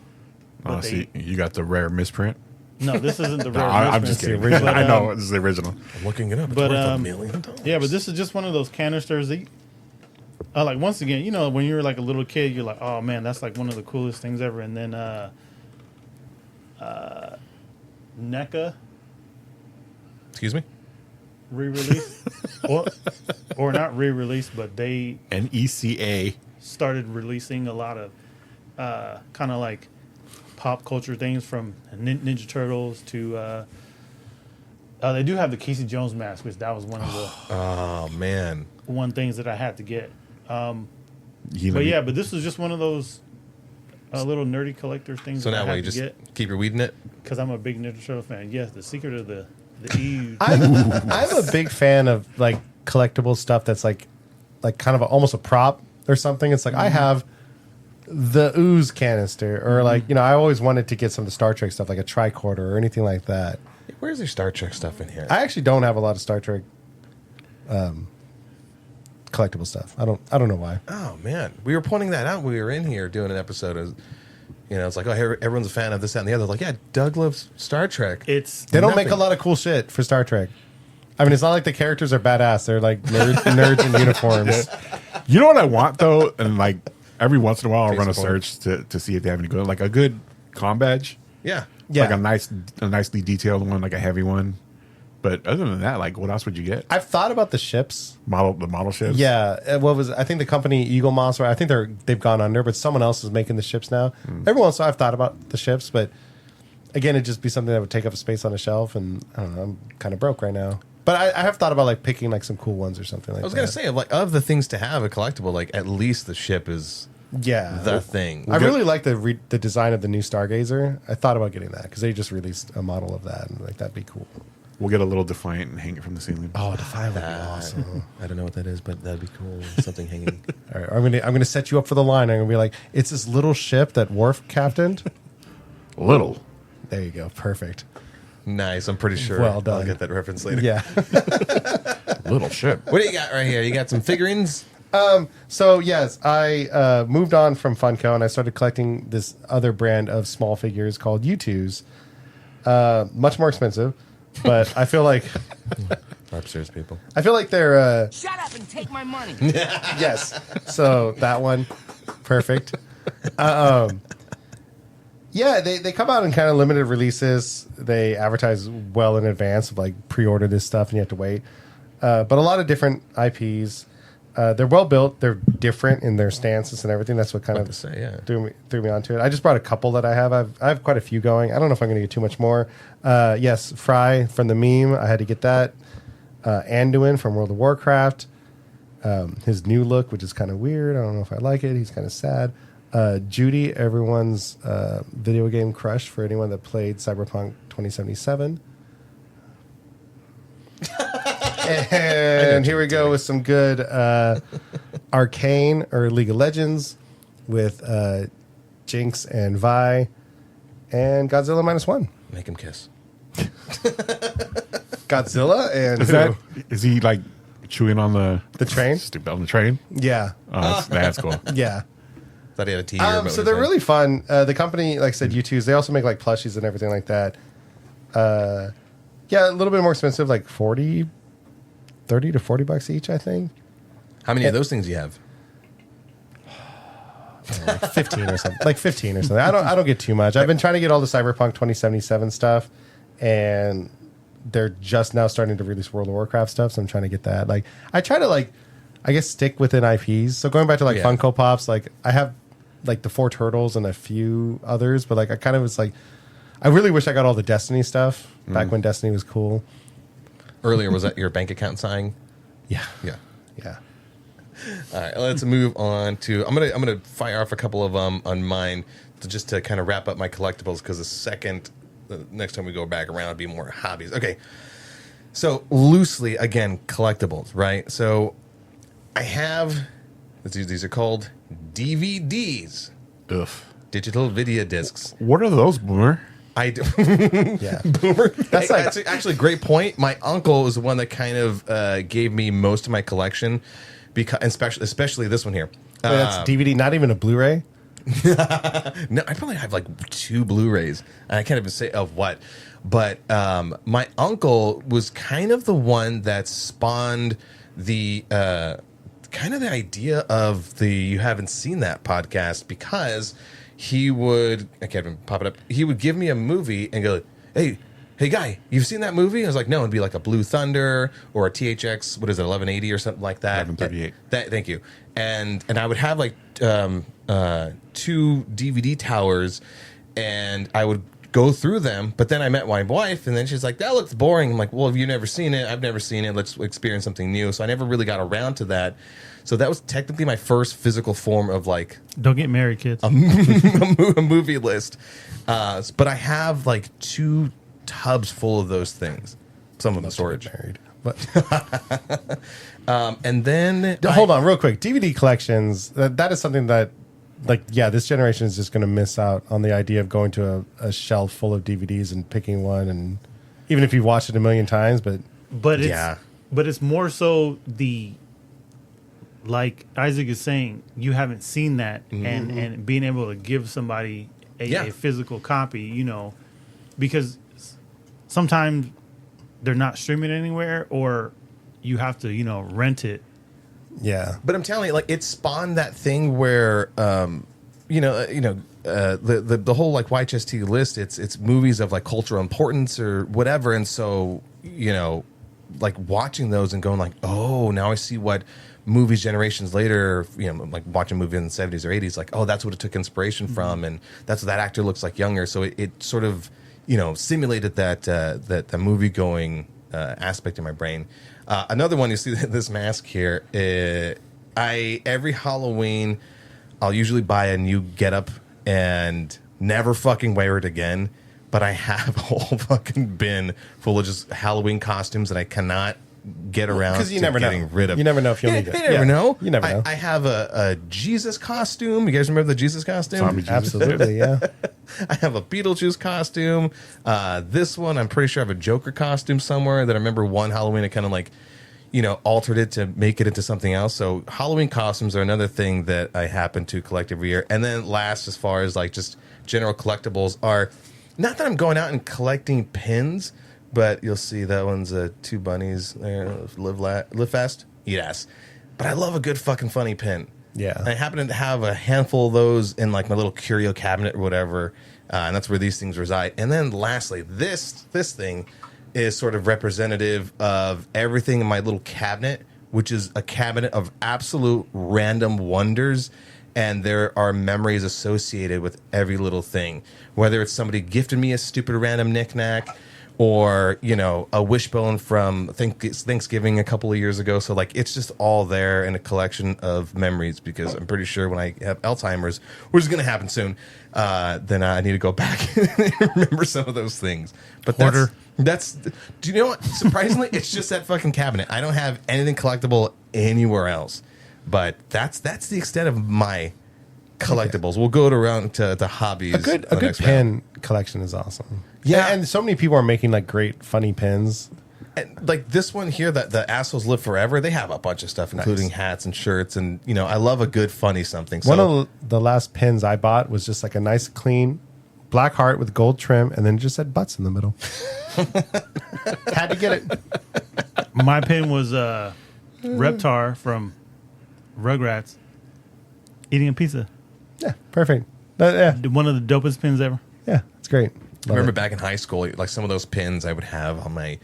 But See, you got the rare misprint. no, this isn't the No, rare I'm misprint. just kidding. But, I know this is the original. I'm looking it up. It's But, worth $1 million. Yeah, but this is just one of those canisters that, like, once again, when you're like a little kid, you're like, oh man, that's like one of the coolest things ever. And then NECA Excuse me? re-released, or not re-released, but they NECA. started releasing a lot of kind of like pop culture things from Ninja Turtles to. They do have the Casey Jones mask, which that was one of the Oh, man. things that I had to get. He But let me- yeah, but this is just one of those little nerdy collectors things. So that now I what, had you to just get keep your weed in it? because I'm a big Ninja Turtle fan. Yes, the secret of the EU. I'm a big fan of like collectible stuff that's like kind of almost a prop or something. It's like I have the ooze canister, or like I always wanted to get some of the Star Trek stuff, like a tricorder or anything like that. Where's their Star Trek stuff in here? I actually don't have a lot of Star Trek collectible stuff. I don't know why. Oh man, we were pointing that out when we were in here doing an episode of, it's like, oh, everyone's a fan of this, that, and the other. Like, yeah, Doug loves Star Trek. They don't make a lot of cool shit for Star Trek. I mean, it's not like the characters are badass. They're like nerds in uniforms. You know what I want though, and like every once in a while I'll Face run a support. search to see if they have any good, like a good comm badge, Yeah. Yeah. like a nicely detailed one, like a heavy one. But other than that, like what else would you get? I've thought about the ships. The model ships. Yeah, I think the company Eagle Moss, I think they've gone under, but someone else is making the ships now. Every once in a while I've thought about the ships, but again, it'd just be something that would take up space on a shelf, and I don't know, I'm kind of broke right now. But I have thought about like picking like some cool ones or something like that. I was gonna say, of the things to have a collectible, like at least the ship is yeah, the thing. I really like the design of the new Stargazer. I thought about getting that because they just released a model of that, and like that'd be cool. We'll get a little Defiant and hang it from the ceiling. Oh, Defiant would be awesome. I don't know what that is, but that'd be cool. Something hanging. All right, I'm gonna set you up for the line. I'm gonna be like, it's this little ship that Worf captained. Little. There you go, perfect. Nice. I'm pretty sure Well I'll done. get that reference later. Yeah. Little ship. What do you got right here? You got some figurines? So yes, I moved on from Funko and I started collecting this other brand of small figures called U2s. Much more expensive, but I feel like Upstairs people. they're Shut up and take my money. yes. So that one, perfect. Yeah, they come out in kind of limited releases. They advertise well in advance of like pre-order this stuff and you have to wait. But a lot of different IPs. They're well built. They're different in their stances and everything. That's what kind of threw me onto it. I just brought a couple that I have. I have quite a few going. I don't know if I'm going to get too much more. Yes, Fry from the meme. I had to get that. Anduin from World of Warcraft. His new look, which is kind of weird. I don't know if I like it. He's kind of sad. Judy, everyone's video game crush for anyone that played Cyberpunk 2077. And here we go with some good Arcane or League of Legends with Jinx and Vi and Godzilla -1. Make him kiss. Godzilla and Is he like chewing on the train? Stupid on the train. Yeah, Oh, that's cool. yeah. Thought he had a T-shirt. So they're really fun. The company, like I said, U2s. They also make like plushies and everything like that. Yeah, a little bit more expensive, like $30 to $40 each, I think. How many of those things do you have? Like 15 or something. Like 15 or something. I don't get too much. I've been trying to get all the Cyberpunk 2077 stuff, and they're just now starting to release World of Warcraft stuff, so I'm trying to get that. Like, I try to like, I guess stick within IPs. So going back to like Yeah. Funko Pops, like I have like the 4 Turtles and a few others, but like I kind of was like, I really wish I got all the Destiny stuff back when Destiny was cool. Earlier, was that your bank account sign? Yeah, Yeah. yeah. All right, let's move on to. I'm gonna fire off a couple of on mine to kind of wrap up my collectibles because the next time we go back around, it'll be more hobbies. Okay, so loosely again collectibles, right? So I have these are called DVDs, Ugh. digital video discs. What are those, Boomer? I do. Yeah. Boomer. That's like- That's actually a great point. My uncle is the one that kind of gave me most of my collection, because especially this one here. Wait, that's DVD, not even a Blu-ray. No, I probably have like 2 Blu-rays. I can't even say of what, but my uncle was kind of the one that spawned the kind of the idea of the You Haven't Seen That podcast, because he would, I can't even pop it up. He would give me a movie and go, hey guy, you've seen that movie? I was like, no, it'd be like a Blue Thunder or a THX, what is it, 1180 or something like that. 1138. Thank you. And I would have like 2 DVD towers, and I would go through them. But then I met my wife, and then she's like, that looks boring. I'm like, well, if you've never seen it, I've never seen it. Let's experience something new. So I never really got around to that. So that was technically my first physical form of like Don't get married, kids. a movie list. But I have like 2 tubs full of those things. Some of them storage. Married. But And then hold on, real quick. DVD collections. That is something that, like, yeah, this generation is just going to miss out on the idea of going to a shelf full of DVDs and picking one, and even if you've watched it a million times, but But it's Yeah. but it's more so the like Isaac is saying, you haven't seen that, and being able to give somebody a physical copy, you know, because sometimes they're not streaming anywhere, or you have to, you know, rent it. Yeah. But I'm telling you, like, it spawned that thing where, the whole like YHST list. It's movies of like cultural importance or whatever, and so like watching those and going like, oh, now I see what movies generations later, like watching a movie in the 70s or 80s, like, oh, that's what it took inspiration from, and that's what that actor looks like younger. So it sort of simulated that movie going aspect in my brain. Another one, you see this mask here. Every Halloween, I'll usually buy a new getup and never fucking wear it again. But I have a whole fucking bin full of just Halloween costumes that I cannot get around Because you to never getting know. rid of. You never know if you'll need it. You never know. You never know. I have a Jesus costume. You guys remember the Jesus costume? Zombie Jesus. Absolutely, yeah. I have a Beetlejuice costume. This one, I'm pretty sure I have a Joker costume somewhere that I remember one Halloween I kind of like, altered it to make it into something else. So Halloween costumes are another thing that I happen to collect every year. And then last, as far as like just general collectibles are, not that I'm going out and collecting pins, but you'll see that one's two bunnies there. Live fast, eat ass. But I love a good fucking funny pin. Yeah. I happen to have a handful of those in like my little curio cabinet or whatever, and that's where these things reside. And then lastly, this thing is sort of representative of everything in my little cabinet, which is a cabinet of absolute random wonders. And there are memories associated with every little thing, whether it's somebody gifted me a stupid random knickknack, or a wishbone from Thanksgiving a couple of years ago. So like it's just all there in a collection of memories, because I'm pretty sure when I have Alzheimer's, which is going to happen soon, then I need to go back and remember some of those things. But that's do you know what? Surprisingly, it's just that fucking cabinet. I don't have anything collectible anywhere else. But that's the extent of my collectibles. We'll go around to hobbies. A good pen collection is awesome. Yeah. And so many people are making like great funny pins. And like this one here, that the Assholes Live Forever, they have a bunch of stuff, including hats and shirts, and I love a good funny something. So, One of the last pins I bought was just like a nice clean black heart with gold trim, and then it just said butts in the middle. Had to get it. My pin was Reptar from Rugrats eating a pizza. Yeah, perfect. Yeah, One of the dopest pins ever. yeah, it's great. I remember back in high school, like some of those pins I would have on my,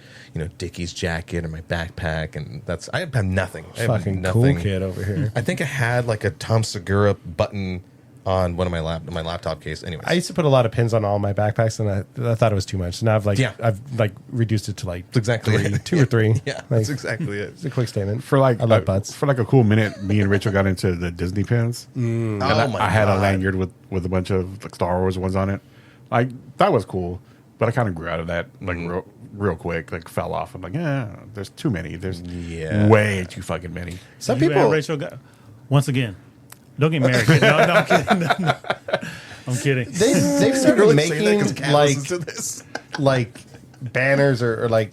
Dickies jacket or my backpack, and I have nothing. I have Fucking nothing. cool kid over here. I think I had like a Tom Segura button on one of my laptop case. Anyways, I used to put a lot of pins on all my backpacks, and I thought it was too much. So now I've reduced it to like that's exactly it. 2 or 3. Yeah, Like, that's exactly it. it's a quick statement. For like I love butts. for like a cool minute, me and Rachel got into the Disney pins. And I had a lanyard with a bunch of like Star Wars ones on it. Like that was cool, but I kind of grew out of that like real quick. Like fell off. I'm like, there's too many. There's way too fucking many. Some You and people, Rachel got, once again, don't get married. No, I'm kidding. No. I'm kidding. they've started Really say that 'cause making Kat like listens to this. like banners or like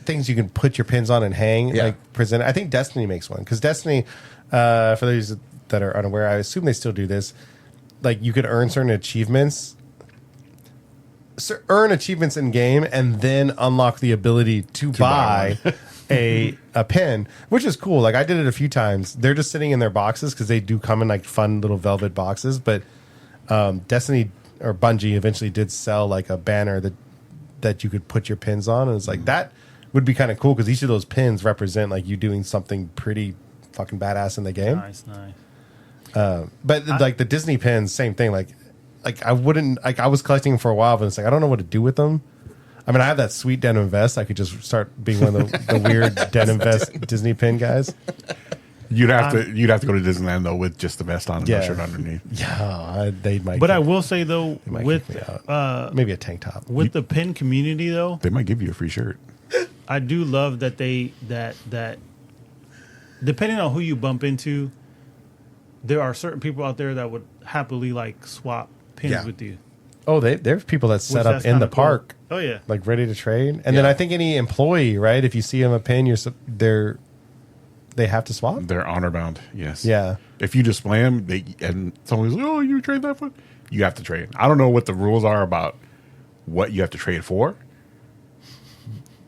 things you can put your pins on and hang. Yeah. Like present. I think Destiny makes one, because Destiny, for those that are unaware, I assume they still do this. Like you could earn certain achievements. Earn achievements in game and then unlock the ability to buy a pin, which is cool. Like I did it a few times. They're just sitting in their boxes because they do come in like fun little velvet boxes. But Destiny or Bungie eventually did sell like a banner that you could put your pins on, and it's like that would be kind of cool because each of those pins represent like you doing something pretty fucking badass in the game. Nice. But like the Disney pins, same thing. Like I wouldn't like I was collecting them for a while, but it's like I don't know what to do with them. I mean, I have that sweet denim vest. I could just start being one of the weird denim vest Disney pin guys. You'd have to go to Disneyland though with just the vest on and no shirt underneath. Yeah, they might. But I will say though, might with kick me out. Maybe a tank top. with the pin community though, They might give you a free shirt. I do love that that depending on who you bump into, there are certain people out there that would happily like swap pins with you. Oh, there's people that set Which up that's in the kinda cool. park, Oh yeah. like ready to trade. And then I think any employee, right? If you see them a pin, they have to swap? They're honor bound. Yes. Yeah. If you display them, and someone's like, "Oh, you trade that for?" You have to trade. I don't know what the rules are about what you have to trade for,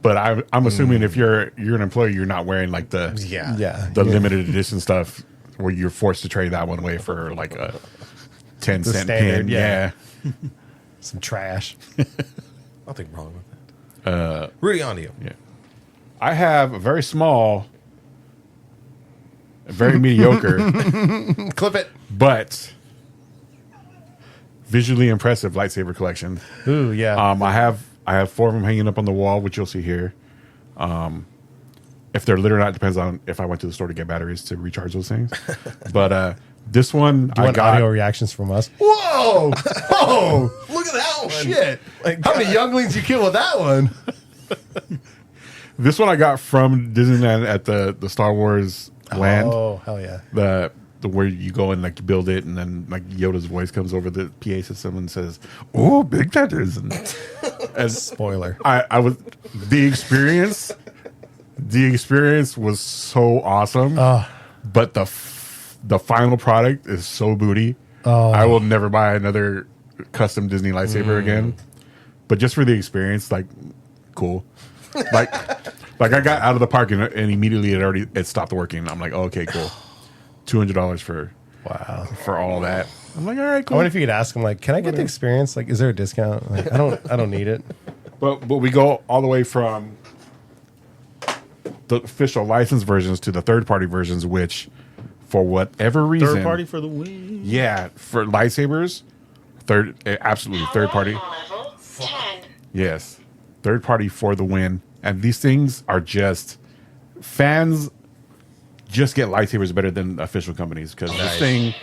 but I'm assuming if you're an employee, you're not wearing like the Yeah. limited edition stuff where you're forced to trade that one away for like a 10-cent standard, pin. yeah. Yeah. Some trash. Nothing wrong with that. Rudy, on to you. Yeah. I have a very small, very mediocre, Clip it. but visually impressive lightsaber collection. Ooh, yeah. I have 4 of them hanging up on the wall, which you'll see here. If they're lit or not depends on if I went to the store to get batteries to recharge those things. But this one Do you I want got. audio reactions from us? Whoa! Oh! Look at that one. Shit! Like, How many younglings you kill with that one? This one I got from Disneyland at the Star Wars land. Oh, hell yeah. The where you go and like build it, and then like Yoda's voice comes over the PA system and says, "Oh, big tenders." And Spoiler. I was the experience. The experience was so awesome, but the final product is so booty. I will never buy another custom Disney lightsaber again. But just for the experience, like, cool. Like I got out of the park and immediately it stopped working. I'm like, oh, okay, cool. $200 for all that. I'm like, all right, I cool. wonder if you could ask them, like, can I get the experience? Like, is there a discount? Like, I don't need it. But we go all the way from the official licensed versions to the third party versions, which for whatever reason, Third party for the win. yeah, for lightsabers, absolutely third party. Level 10. Yes, third party for the win. And these things are just fans just get lightsabers better than official companies because this thing,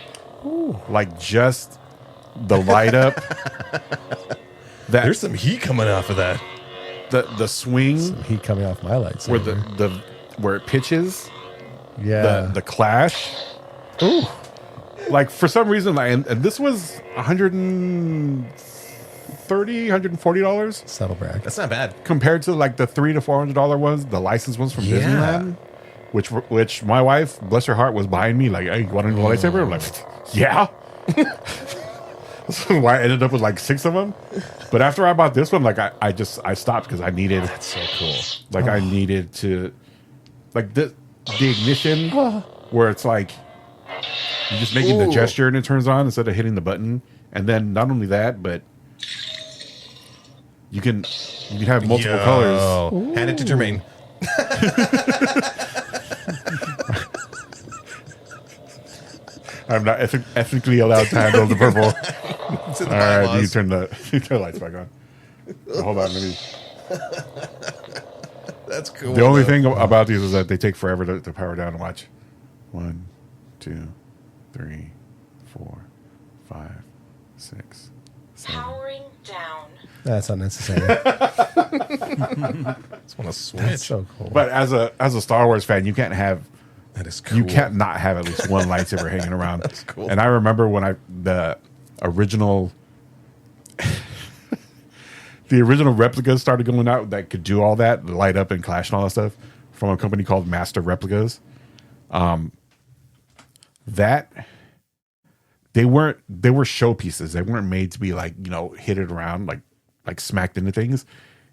like just the light up. That There's some heat coming off of that. the swing Heat coming off my lights. where where it pitches, yeah. the clash. Ooh. Like for some reason, and this was $130, $140 Subtle brag. That's not bad. compared to like the $300 to $400 ones, the licensed ones from Yeah. Disneyland, which my wife, bless her heart, was buying me like, "Hey, you want a new lightsaber?" I'm like, "Yeah." So why I ended up with like 6 of them. But after I bought this one, like I stopped because I needed. That's so cool. Like I needed to, like the ignition where it's like you're just making the gesture and it turns on instead of hitting the button. And then not only that, but you can have multiple colors. Hand it to Jermaine. I'm not ethically allowed to handle the purple. It's in All the right, bylaws. you turn the lights back on. Hold on, let me. That's cool. The only though. thing about these is that they take forever to power down and watch. 1, 2, 3, 4, 5, 6, 7. Powering down. That's unnecessary. Just want to switch. That's so cool. But as a Star Wars fan, you can't have That is cool. you can't not have at least one lightsaber hanging around. That's cool. And I remember when the original the original replicas started going out that could do all that, light up and clash and all that stuff, from a company called Master Replicas. That they were showpieces. They weren't made to be like, hit it around like smacked into things.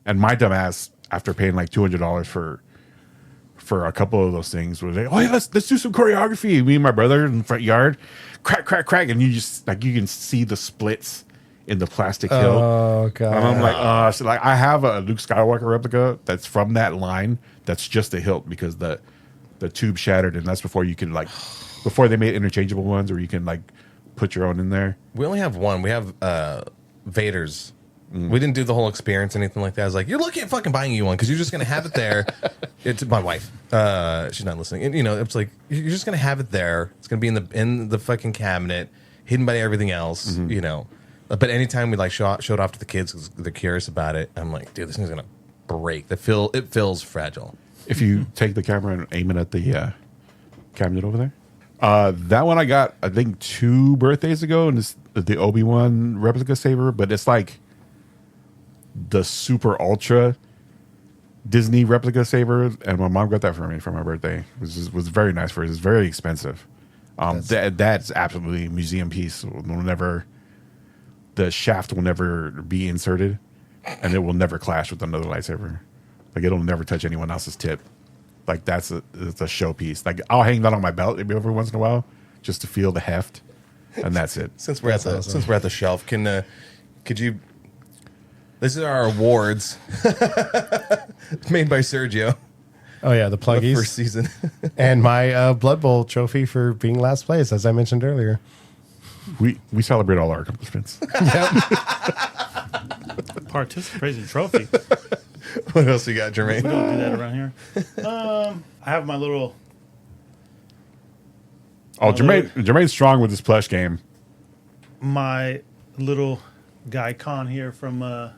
And my dumb ass, after paying like $200 for a couple of those things, was like, "Oh yeah, let's do some choreography." Me and my brother in the front yard, crack, and you just like you can see the splits in the plastic hill. Oh god. And I'm like, so like I have a Luke Skywalker replica that's from that line. That's just the hilt because the tube shattered, and that's before you can before they made interchangeable ones, or you can like put your own in there. We only have one. We have Vader's. We didn't do the whole experience, anything like that. I was like, you're looking at fucking buying you one because you're just going to have it there. It's my wife. She's not listening. And, it's like, you're just going to have it there. It's going to be in the fucking cabinet, hidden by everything else, But anytime we showed off to the kids because they're curious about it, I'm like, dude, this thing's going to break. It feels fragile. If you take the camera and aim it at the cabinet over there. That one I got, I think, 2 birthdays ago, and it's the Obi-Wan replica saber, but it's like the super ultra Disney replica saber, and my mom got that for me for my birthday. Was very nice for it. It's very expensive. That's absolutely a museum piece. The shaft will never be inserted, and it will never clash with another lightsaber. Like it'll never touch anyone else's tip. Like it's a showpiece. Like I'll hang that on my belt every once in a while just to feel the heft, and that's it. Since we're at the shelf, could you? This is our awards made by Sergio. Oh yeah, the The pluggies first season. and my Blood Bowl trophy for being last place, as I mentioned earlier. We celebrate all our accomplishments. Participation trophy. What else you got, We Jermaine? don't do that around here. I have my little. Oh, Jermaine's strong with his plush game. My little guy Khan here from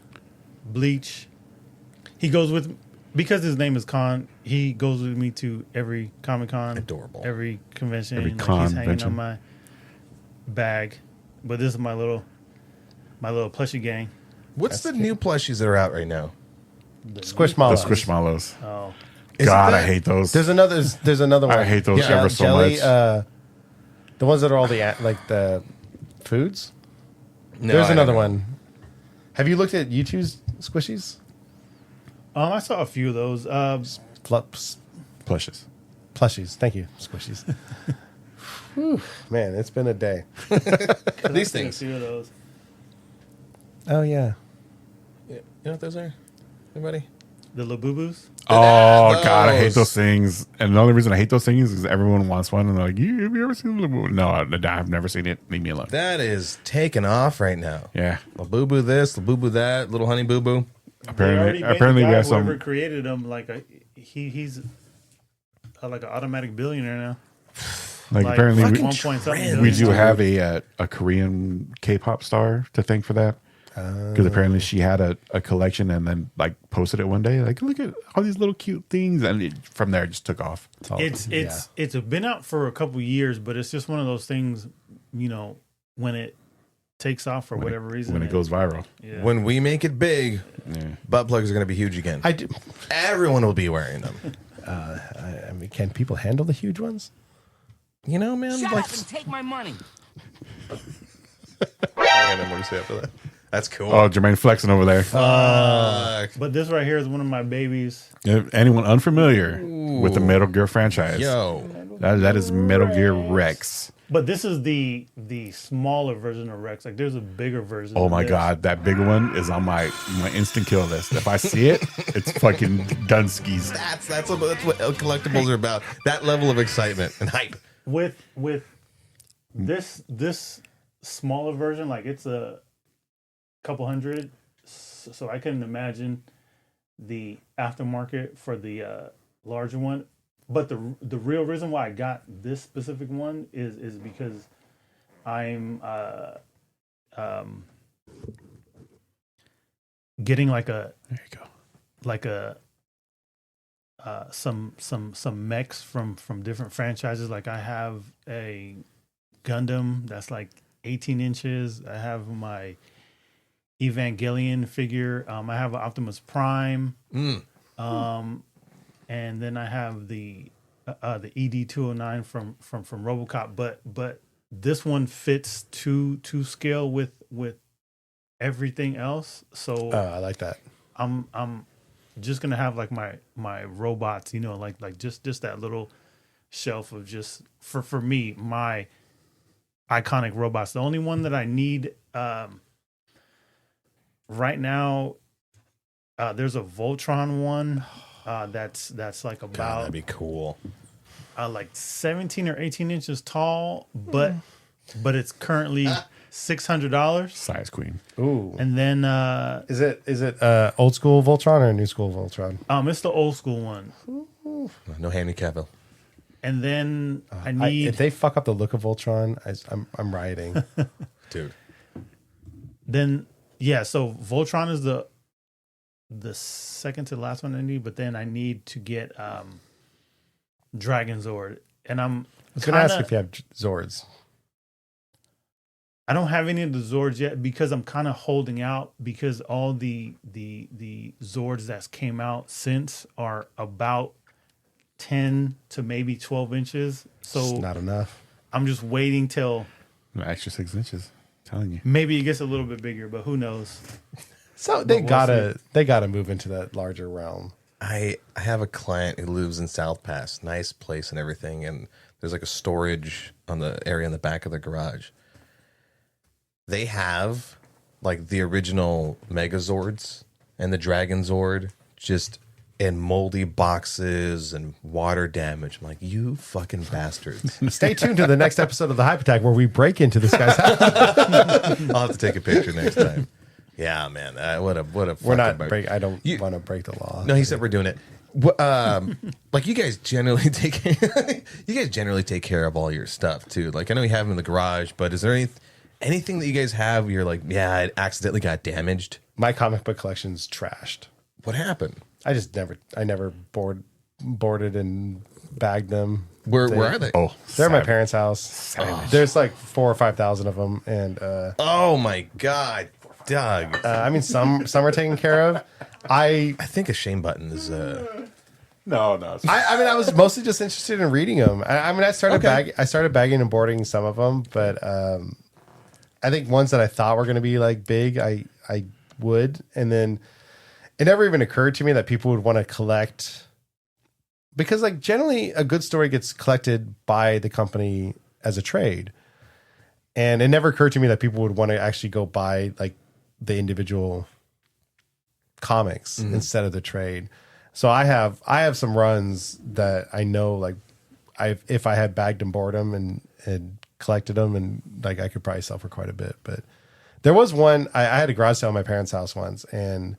Bleach. He goes with, because his name is Khan, he goes with me to every Comic-Con. Adorable. Every convention. Every He's hanging convention. on my bag. But this is my little plushie gang. What's the new plushies that are out right now? The Squishmallows. Squishmallows. Oh, God, I that- hate those. There's another one. I hate those Yeah, ever so jelly, much. The ones that are all the foods. No, There's I another don't know. one. Have you looked at YouTube's squishies? I saw a few of those. Flups, Plushes. plushies. Thank you, squishies. Whew, man, it's been a day. These A things. few of those. Oh yeah. Yeah. You know what those are? Anybody? The Labubus. Oh God, I hate those. those things. And the only reason I hate those things is everyone wants one, and they're like, "Have you ever seen the movie?" No, I've never seen it. Leave me alone. That is taking off right now. Yeah. Boo boo this, boo boo that, little honey boo boo. Apparently, we have whoever some. created them, he's like an automatic billionaire now. Like Like, apparently, fucking we, 1 point something we billion. do have a Korean K-pop star to thank for that. Because apparently she had a collection and then like posted it one day, like look at all these little cute things, and from there it just took off. It's been out for a couple years, but it's just one of those things, when it takes off for whatever reason. When it goes viral. Yeah. When we make it big, Yeah. butt plugs are going to be huge again. I do. Everyone will be wearing them. I mean, can people handle the huge ones? You know, man. Shut like, up and take my money. I don't know what to say after that. That's cool. Oh, Jermaine flexing over there. But this right here is one of my babies. If anyone unfamiliar with the Metal Gear franchise, Yo. that is Metal Gear Rex. But this is the smaller version of Rex. Like there's a bigger version. Oh of my this. God, that big one is on my instant kill list. If I see it, it's fucking Dunskies. That's what collectibles are about. That level of excitement and hype. With this smaller version, like it's a couple hundred. So I couldn't imagine the aftermarket for the larger one. But the real reason why I got this specific one is because I'm getting like a There you go. like a some mechs from different franchises. Like I have a Gundam that's like 18 inches. I have my Evangelion figure. I have an Optimus Prime. And then I have the ED-209 from RoboCop, but this one fits to scale with everything else. So I like that. I'm just gonna have like my robots, like just that little shelf of just for me, my iconic robots. The only one that I need right now, there's a Voltron one. That's like God, about that'd be cool. like 17 or 18 inches tall, but it's currently $600. Size Queen. Ooh. And then Is it old school Voltron or new school Voltron? it's the old school one. No Henry Cavill. And then I need if they fuck up the look of Voltron, I'm rioting. Dude. then yeah. So Voltron is the second to last one I need, but then I need to get Dragon Zord, and I I was going to ask if you have Zords. I don't have any of the Zords yet because I'm kind of holding out because all the Zords that's came out since are about 10 to maybe 12 inches. So It's not enough. I'm just waiting till An extra 6 inches. I'm telling you. maybe it gets a little bit bigger, but who knows? So they we'll gotta move into that larger realm. I have a client who lives in South Pass, nice place and everything, and there's like a storage on the area in the back of the garage. They have like the original Megazords and the Dragon Zord just in moldy boxes and water damage. I'm like, you fucking bastards. Stay tuned to the next episode of the Hype Attack where we break into this guy's house. I'll have to take a picture next time. Yeah, man. What a We're fucking not bug. break. I don't You- want to break the law. No, he said we're doing it. Like you guys generally take care of all your stuff too. Like I know you have them in the garage, but is there anything that you guys have where you're like, yeah, it accidentally got damaged? My comic book collection's trashed. What happened? I never boarded and bagged them. Where are they? Oh, They're at my savage. parents' house. There's like 4,000 or 5,000 of them, and Oh my god, Doug. I mean some are taken care of. I think a shame button is No. I mean, I was mostly just interested in reading them. I started bagging and boarding some of them, but I think ones that I thought were going to be like big, I would, and then it never even occurred to me that people would want to collect because like generally a good story gets collected by the company as a trade, and it never occurred to me that people would want to actually go buy like the individual comics instead of the trade. So I have some runs that I know like if I had bagged and boarded them and collected them and like I could probably sell for quite a bit. But there was one I had a garage sale at my parents' house once, and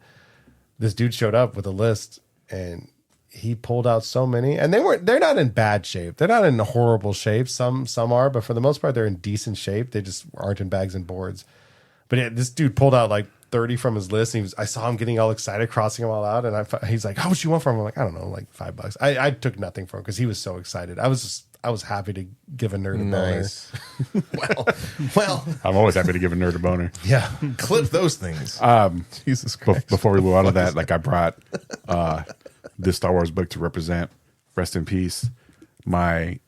this dude showed up with a list and he pulled out so many, and they're not in bad shape. They're not in horrible shape. Some are, but for the most part they're in decent shape. They just aren't in bags and boards. But yeah, this dude pulled out like 30 from his list. And I saw him getting all excited, crossing them all out. And he's like, how much you want from him? I'm like, I don't know, like $5. I took nothing from him because he was so excited. I was happy to give a nerd a boner. nice. well, I'm always happy to give a nerd a boner. Yeah. clip those things. Jesus Christ. Before we move on to that, like I brought this Star Wars book to represent, rest in peace, my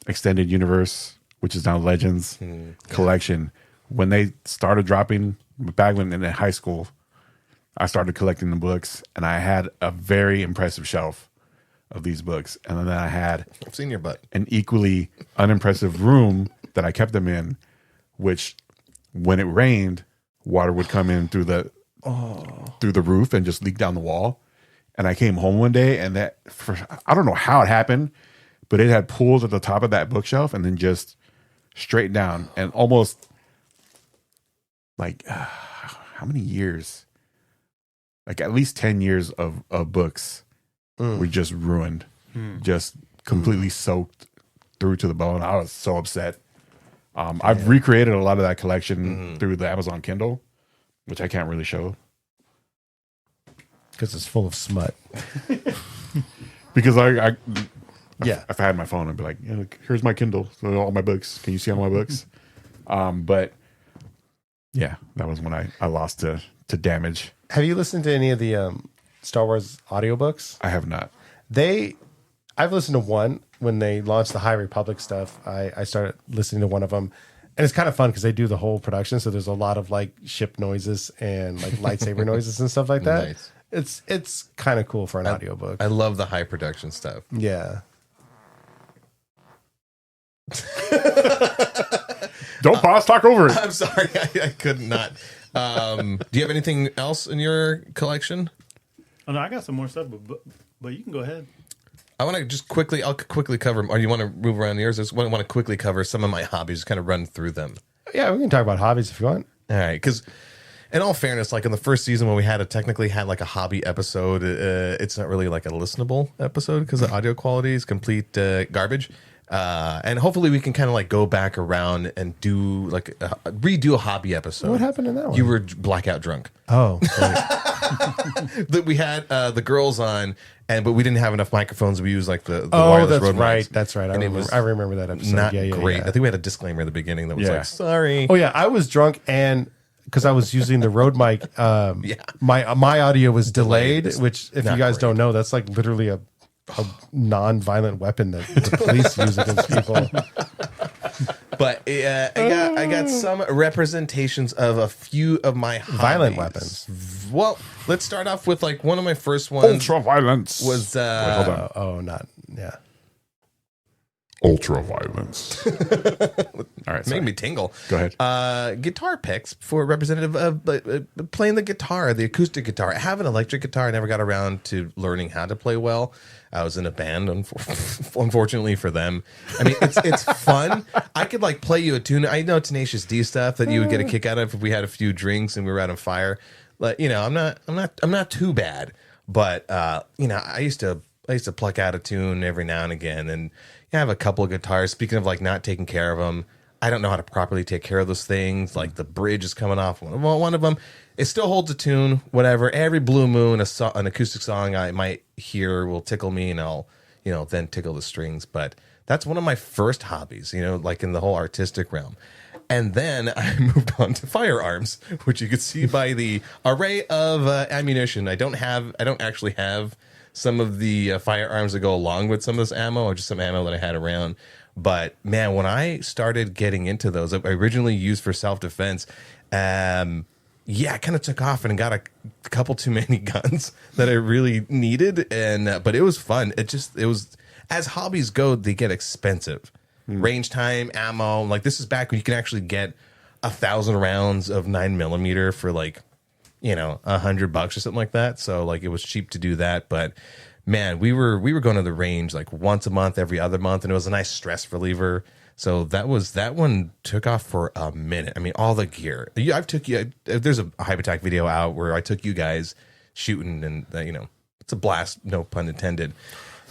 extended universe, which is now Legends collection. When they started dropping, back when in high school, I started collecting the books, and I had a very impressive shelf of these books. And then I had I've seen your butt. an equally unimpressive room that I kept them in, which when it rained, water would come in through the roof and just leak down the wall. And I came home one day, and I don't know how it happened, but it had pools at the top of that bookshelf and then just straight down, and almost like how many years? Like at least 10 years of books were just ruined, just completely soaked through to the bone. I was so upset. I've recreated a lot of that collection through the Amazon Kindle, which I can't really show Because it's full of smut. because I Yeah. if I had my phone, I'd be like, yeah, look, here's my Kindle, all my books. Can you see all my books? But yeah, that was when I lost to damage. Have you listened to any of the Star Wars audiobooks? I have not. I've listened to one when they launched the High Republic stuff. I started listening to one of them, and it's kind of fun because they do the whole production. So there's a lot of like ship noises and like lightsaber noises and stuff like that. Nice. It's kind of cool for an audiobook. I love the high production stuff. Yeah. Don't pause, talk over it. I'm sorry, I could not. Do you have anything else in your collection? Oh no, I got some more stuff, but you can go ahead. I want to just quickly, I'll quickly cover, or you want to move around yours? I just want to quickly cover some of my hobbies, kind of run through them. Yeah, we can talk about hobbies if you want. All right, because in all fairness, like in the first season when we technically had like a hobby episode, it's not really like a listenable episode because the audio quality is complete garbage. And hopefully we can kind of like go back around and do like redo a hobby episode. What happened in that one? You were blackout drunk. Oh, great. That we had the girls on, but we didn't have enough microphones. We used like the Oh, wireless that's Rode right. mics. That's right. And it was I remember that episode. not yeah, great. yeah. I think we had a disclaimer at the beginning that was Yeah. like, sorry. Oh yeah, I was drunk and because I was using the Rode mic, my audio was delayed. Which, if you Not guys great. don't know, that's like literally a non-violent weapon that the police use against people. But I got some representations of a few of my Violent hobbies. weapons. Well, let's start off with like one of my first ones Ultra violence was Wait, hold on. Oh, not yeah. Ultra violence. All right, made sorry. me tingle. Go ahead. Guitar picks for representative of playing the guitar, the acoustic guitar. I have an electric guitar. I never got around to learning how to play well. I was in a band, unfortunately for them. I mean, it's fun. I could like play you a tune. I know Tenacious D stuff that you would get a kick out of if we had a few drinks and we were out on fire. Like, you know, I'm not too bad. But you know, I used to pluck out a tune every now and again, and I have a couple of guitars. Speaking of like not taking care of them, I don't know how to properly take care of those things. Like the bridge is coming off one of them. It still holds a tune, whatever. Every blue moon, an acoustic song I might hear will tickle me, and I'll, you know, then tickle the strings. But that's one of my first hobbies, you know, like in the whole artistic realm. And then I moved on to firearms, which you could see by the array of ammunition. I don't actually have some of the firearms that go along with some of this ammo, or just some ammo that I had around. But man, when I started getting into those, I originally used for self-defense. Yeah, I kind of took off and got a couple too many guns that I really needed, and but it was fun. It was, as hobbies go, they get expensive. Range time, ammo, like this is back when you can actually get 1,000 rounds of 9mm for like, you know, $100 or something like that. So like it was cheap to do that, but man, we were going to the range like once a month, every other month, and it was a nice stress reliever. So that one took off for a minute. I mean, all the gear. There's a Hype Attack video out where I took you guys shooting, and you know, it's a blast, no pun intended.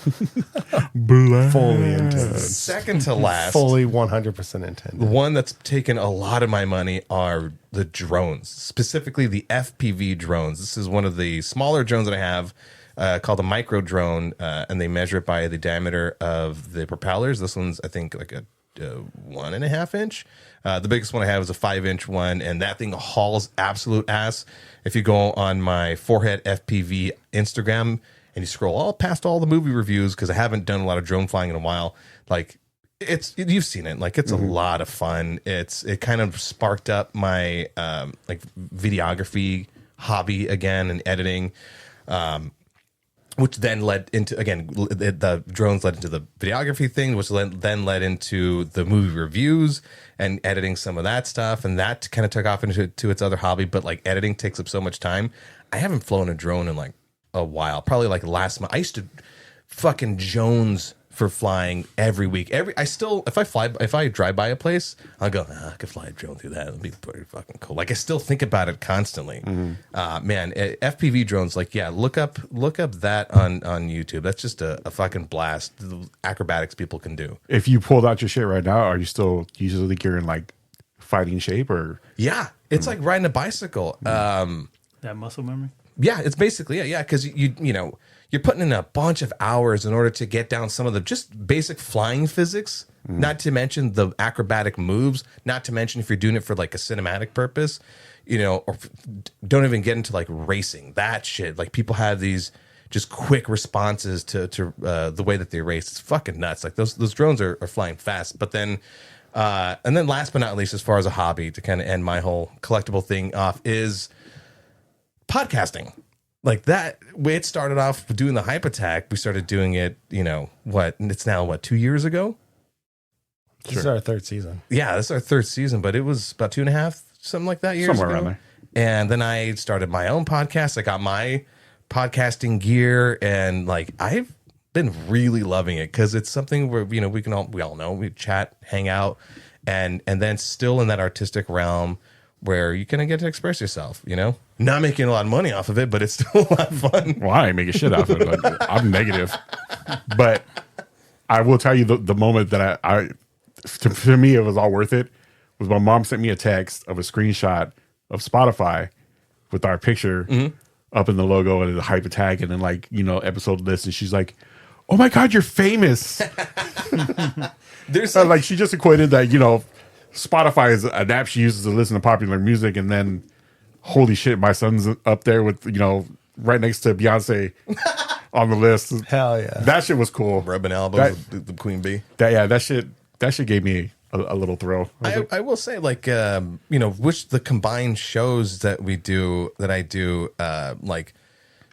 Fully intended. Second to last, Fully 100% intended. the one that's taken a lot of my money are the drones, specifically the FPV drones. This is one of the smaller drones that I have, called a micro drone, and they measure it by the diameter of the propellers. This one's, I think, like a 1.5 inch. The biggest one I have is a 5-inch one, and that thing hauls absolute ass. If you go on my Forehead FPV Instagram and you scroll all past all the movie reviews, because I haven't done a lot of drone flying in a while, like you've seen it, like it's a lot of fun. It kind of sparked up my like videography hobby again, and editing. Which then led into, again, the drones led into the videography thing, which then led into the movie reviews and editing some of that stuff. And that kind of took off into its other hobby. But like editing takes up so much time. I haven't flown a drone in like a while, probably like last month. I used to fucking Jones for flying every week. If I drive by a place, I'll go, I could fly a drone through that. It'd be pretty fucking cool. Like I still think about it constantly. Man, FPV drones, like, yeah, look up that on YouTube. That's just a fucking blast. The acrobatics people can do. If you pulled out your shit right now, are you still usually think you're in like fighting shape, or? Yeah, it's like riding a bicycle. That muscle memory. Yeah, it's basically yeah, because you know, you're putting in a bunch of hours in order to get down some of the just basic flying physics, not to mention the acrobatic moves, not to mention if you're doing it for like a cinematic purpose, you know, or don't even get into like racing, that shit. Like people have these just quick responses to the way that they race. It's fucking nuts. Like those drones are flying fast. But then, and then last but not least, as far as a hobby to kind of end my whole collectible thing off, is podcasting. Like that way it started off doing the Hype Attack. We started doing it, you know, it's now 2 years ago? This is our third season. Yeah, this is our third season, but it was about 2.5, something like that, years Somewhere ago. around there. And then I started my own podcast. I got my podcasting gear, and like I've been really loving it because it's something where, you know, we all know, we chat, hang out, and then still in that artistic realm where you kind of get to express yourself, you know? Not making a lot of money off of it, but it's still a lot of fun. Well, I ain't making shit off of it. Like, I'm negative, but I will tell you the moment that I to me it was all worth it was my mom sent me a text of a screenshot of Spotify with our picture up in the logo and the hype tag and then like episode list, and she's like, "Oh my god, you're famous!" There's like she just equated that Spotify is an app she uses to listen to popular music, and then holy shit, my son's up there with right next to Beyonce on the list. Hell yeah. That shit was cool. rubbing elbows with the Queen Bee. That shit gave me a little thrill. I will say, like, which the combined shows that I do, like,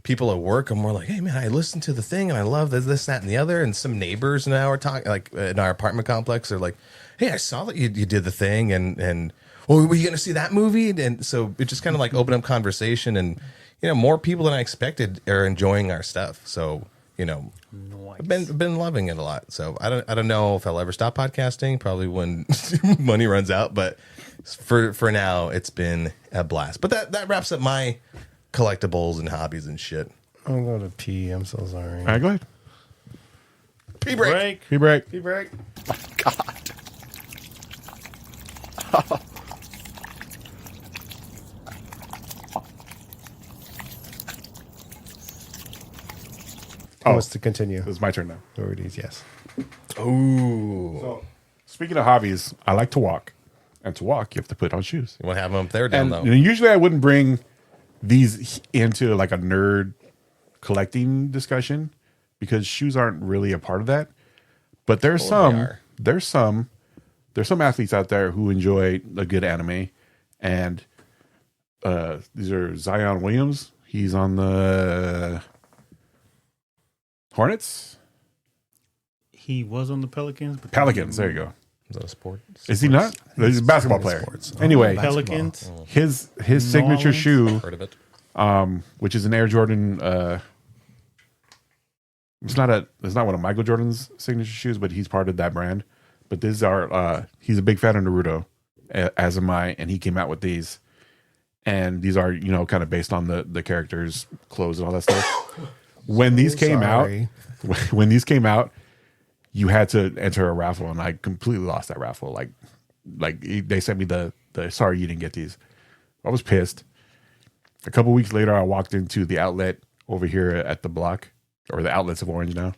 people at work are more like, hey, man, I listened to the thing and I love this, that, and the other. And some neighbors now are talking, like, in our apartment complex, are like, hey, I saw that you did the thing. And oh, were you going to see that movie? And so it just kind of like opened up conversation. And, more people than I expected are enjoying our stuff. So, I've been loving it a lot. So I don't know if I'll ever stop podcasting, probably when money runs out, but for now it's been a blast. But that wraps up my collectibles and hobbies and shit. I'm going to pee. I'm so sorry. All right, go ahead. Pee break. Pee break. Pee break. God. Who wants to continue? It's my turn now. Already, yes. Ooh. So, speaking of hobbies, I like to walk. And to walk, you have to put on shoes. You want to have them up there or down And low? usually I wouldn't bring these into like a nerd collecting discussion because shoes aren't really a part of that. But there's there's some athletes out there who enjoy a good anime, and these are Zion Williams. He's on the Hornets. He was on the Pelicans. But Pelicans. There you go. Is that a sport? Is he not? He's a basketball player. Sports. Anyway, Pelicans. his signature Orleans? shoe, Heard of it? which is an Air Jordan. It's not one of Michael Jordan's signature shoes, but he's part of that brand. But these are he's a big fan of Naruto, as am I, and he came out with these. And these are kind of based on the characters' clothes and all that stuff. When these came sorry. out, when these came out, you had to enter a raffle, and I completely lost that raffle. Like they sent me the sorry you didn't get these. I was pissed. A couple weeks later, I walked into the outlet over here at the block, or the outlets of Orange now,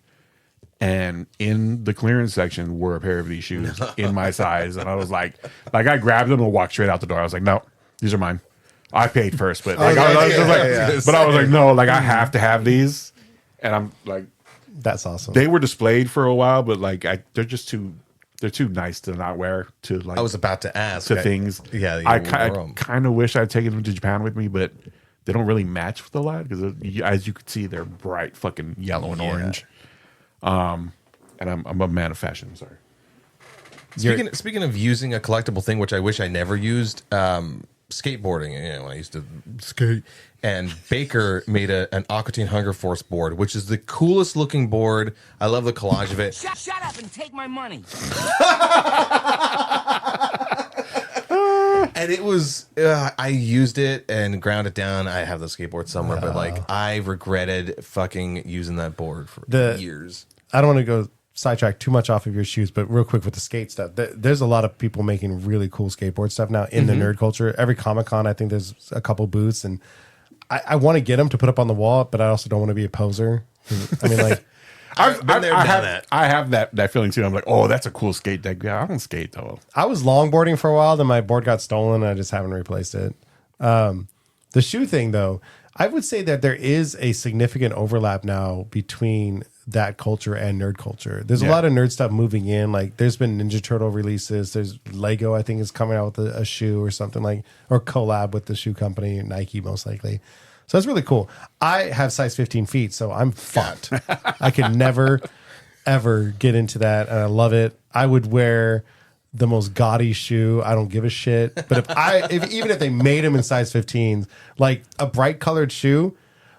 and in the clearance section were a pair of these shoes in my size, and I was like I grabbed them and walked straight out the door. I was like, no, these are mine. I paid first, but I was like, no, like I have to have these, and I'm like. That's awesome. They were displayed for a while, but like they're too nice to not wear to like. I was about to ask. to things. Yeah, I kind of wish I'd taken them to Japan with me, but they don't really match with a lot because as you can see, they're bright fucking yellow and orange. And I'm a man of fashion. I'm sorry. Speaking of using a collectible thing, which I wish I never used, skateboarding. When I used to skate, and Baker made an Aqua Teen Hunger Force board, which is the coolest looking board. I love the collage of it. Shut up and take my money. And it was, I used it and ground it down. I have the skateboard somewhere, but like I regretted fucking using that board for years. I don't want to go sidetrack too much off of your shoes, but real quick with the skate stuff, there's a lot of people making really cool skateboard stuff now in the nerd culture. Every Comic-Con, I think there's a couple booths, and I want to get them to put up on the wall, but I also don't want to be a poser. I mean, like, I've been there, done that. I have that feeling too. I'm like, oh, that's a cool skate deck. Yeah, I don't skate though. I was longboarding for a while, then my board got stolen, and I just haven't replaced it. The shoe thing, though, I would say that there is a significant overlap now between that culture and nerd culture. There's a lot of nerd stuff moving in. Like, there's been Ninja Turtle releases. There's Lego, I think, is coming out with a shoe or something like, or collab with the shoe company, Nike, most likely. So that's really cool. I have size 15 feet, so I'm fucked. I could never, ever get into that, and I love it. I would wear the most gaudy shoe. I don't give a shit. But even if they made them in size 15s, like a bright colored shoe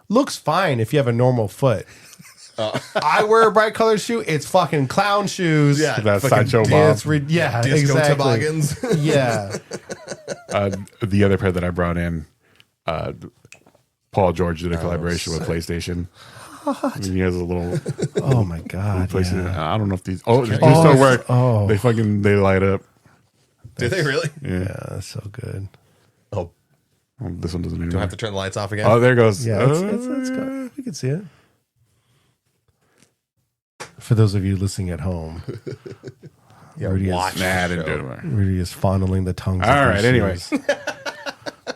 looks fine if you have a normal foot. I wear a bright colored shoe. It's fucking clown shoes. Yeah, That's fucking Sideshow Bob. It's yeah, disco exactly. toboggans. Yeah. The other pair that I brought in, Paul George did a collaboration with PlayStation. God. He has a little Oh my God. place. Yeah. I don't know if these. Oh, they Oh, still work. oh. They light up. Do they really? Yeah, that's so good. Oh, Oh, this one doesn't. do I have to turn the lights off again? Oh, there it goes. Yeah, it's good. We can see it. For those of you listening at home, yeah, Rudy is- watch. Nah, I the didn't show. do it. Rudy is fondling the tongues. All of their right. Anyways, shoes.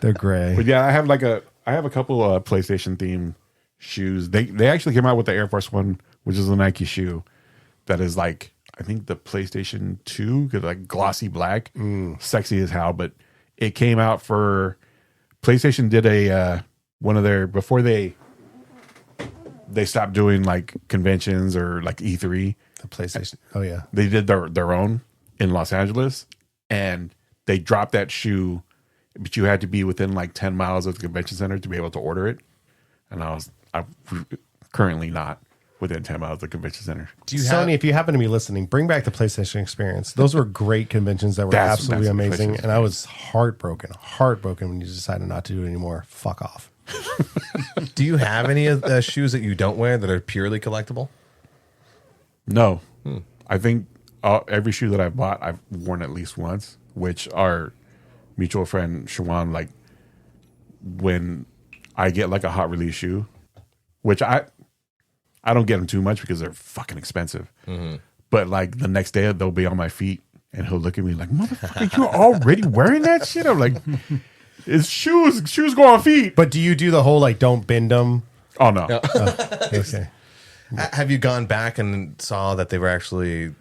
They're gray. but yeah, I have a couple PlayStation themed shoes. They actually came out with the Air Force One, which is a Nike shoe that is like, I think the PlayStation 2, because like glossy black, sexy as hell. But it came out for PlayStation. Did a one of their before they stopped doing like conventions or like E3. The PlayStation. Oh yeah. They did their own in Los Angeles, and they dropped that shoe, but you had to be within like 10 miles of the convention center to be able to order it. And I'm currently not within 10 miles of the convention center. Do you Sony, have? if you happen to be listening, bring back the Pleistation experience. Those were great conventions that were That's absolutely the amazing. PlayStation And I was heartbroken when you decided not to do it anymore. Fuck off. Do you have any of the shoes that you don't wear that are purely collectible? No, I think every shoe that I bought, I've worn at least once, which our mutual friend Shawan, like when I get like a hot release shoe, which I don't get them too much because they're fucking expensive. But like the next day they'll be on my feet and he'll look at me like, motherfucker, you're already wearing that shit? I'm like, it's shoes go on feet. But do you do the whole like don't bend them? Oh no. Okay. Have you gone back and saw that they were actually,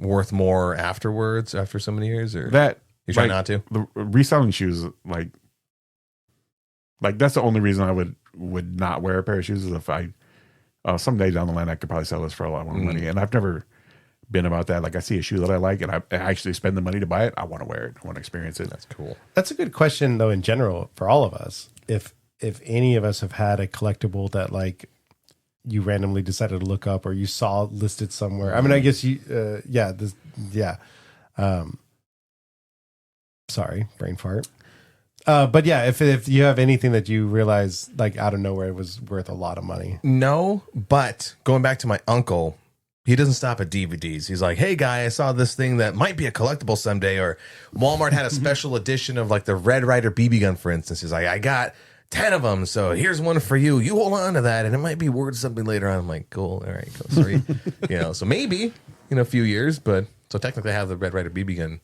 worth more afterwards after so many years? Or That you try like, not to? The reselling shoes, like that's the only reason I would not wear a pair of shoes is if I someday down the line I could probably sell this for a lot more money. And I've never been about that. Like I see a shoe that I like and I actually spend the money to buy it. I want to wear it. I want to experience it. That's cool. That's a good question though in general for all of us. If any of us have had a collectible that like you randomly decided to look up or you saw listed somewhere. I mean, I guess you sorry, brain fart. But yeah, if you have anything that you realize like out of nowhere it was worth a lot of money. No, but going back to my uncle, he doesn't stop at DVDs. He's like, hey, guy, I saw this thing that might be a collectible someday. Or Walmart had a special edition of like the Red Ryder BB gun, for instance. He's like, I got 10 of them. So here's one for you. You hold on to that. And it might be worth something later on. I'm like, cool. All right, cool. Sorry. So maybe in a few years. But so technically I have the Red Ryder BB gun.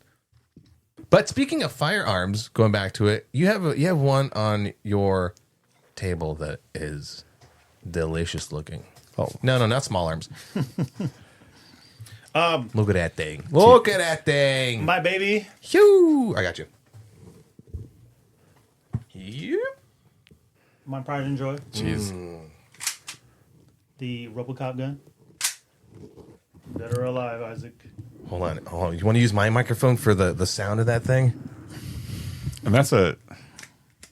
But speaking of firearms, going back to it, you have one on your table that is delicious looking. Oh. No, not small arms. Look at that thing. Look at that thing. My baby. Phew. I got you. Yep. My pride and joy. Jeez. The Robocop gun. Dead or alive, Isaac. Hold on. You want to use my microphone for the sound of that thing? And that's a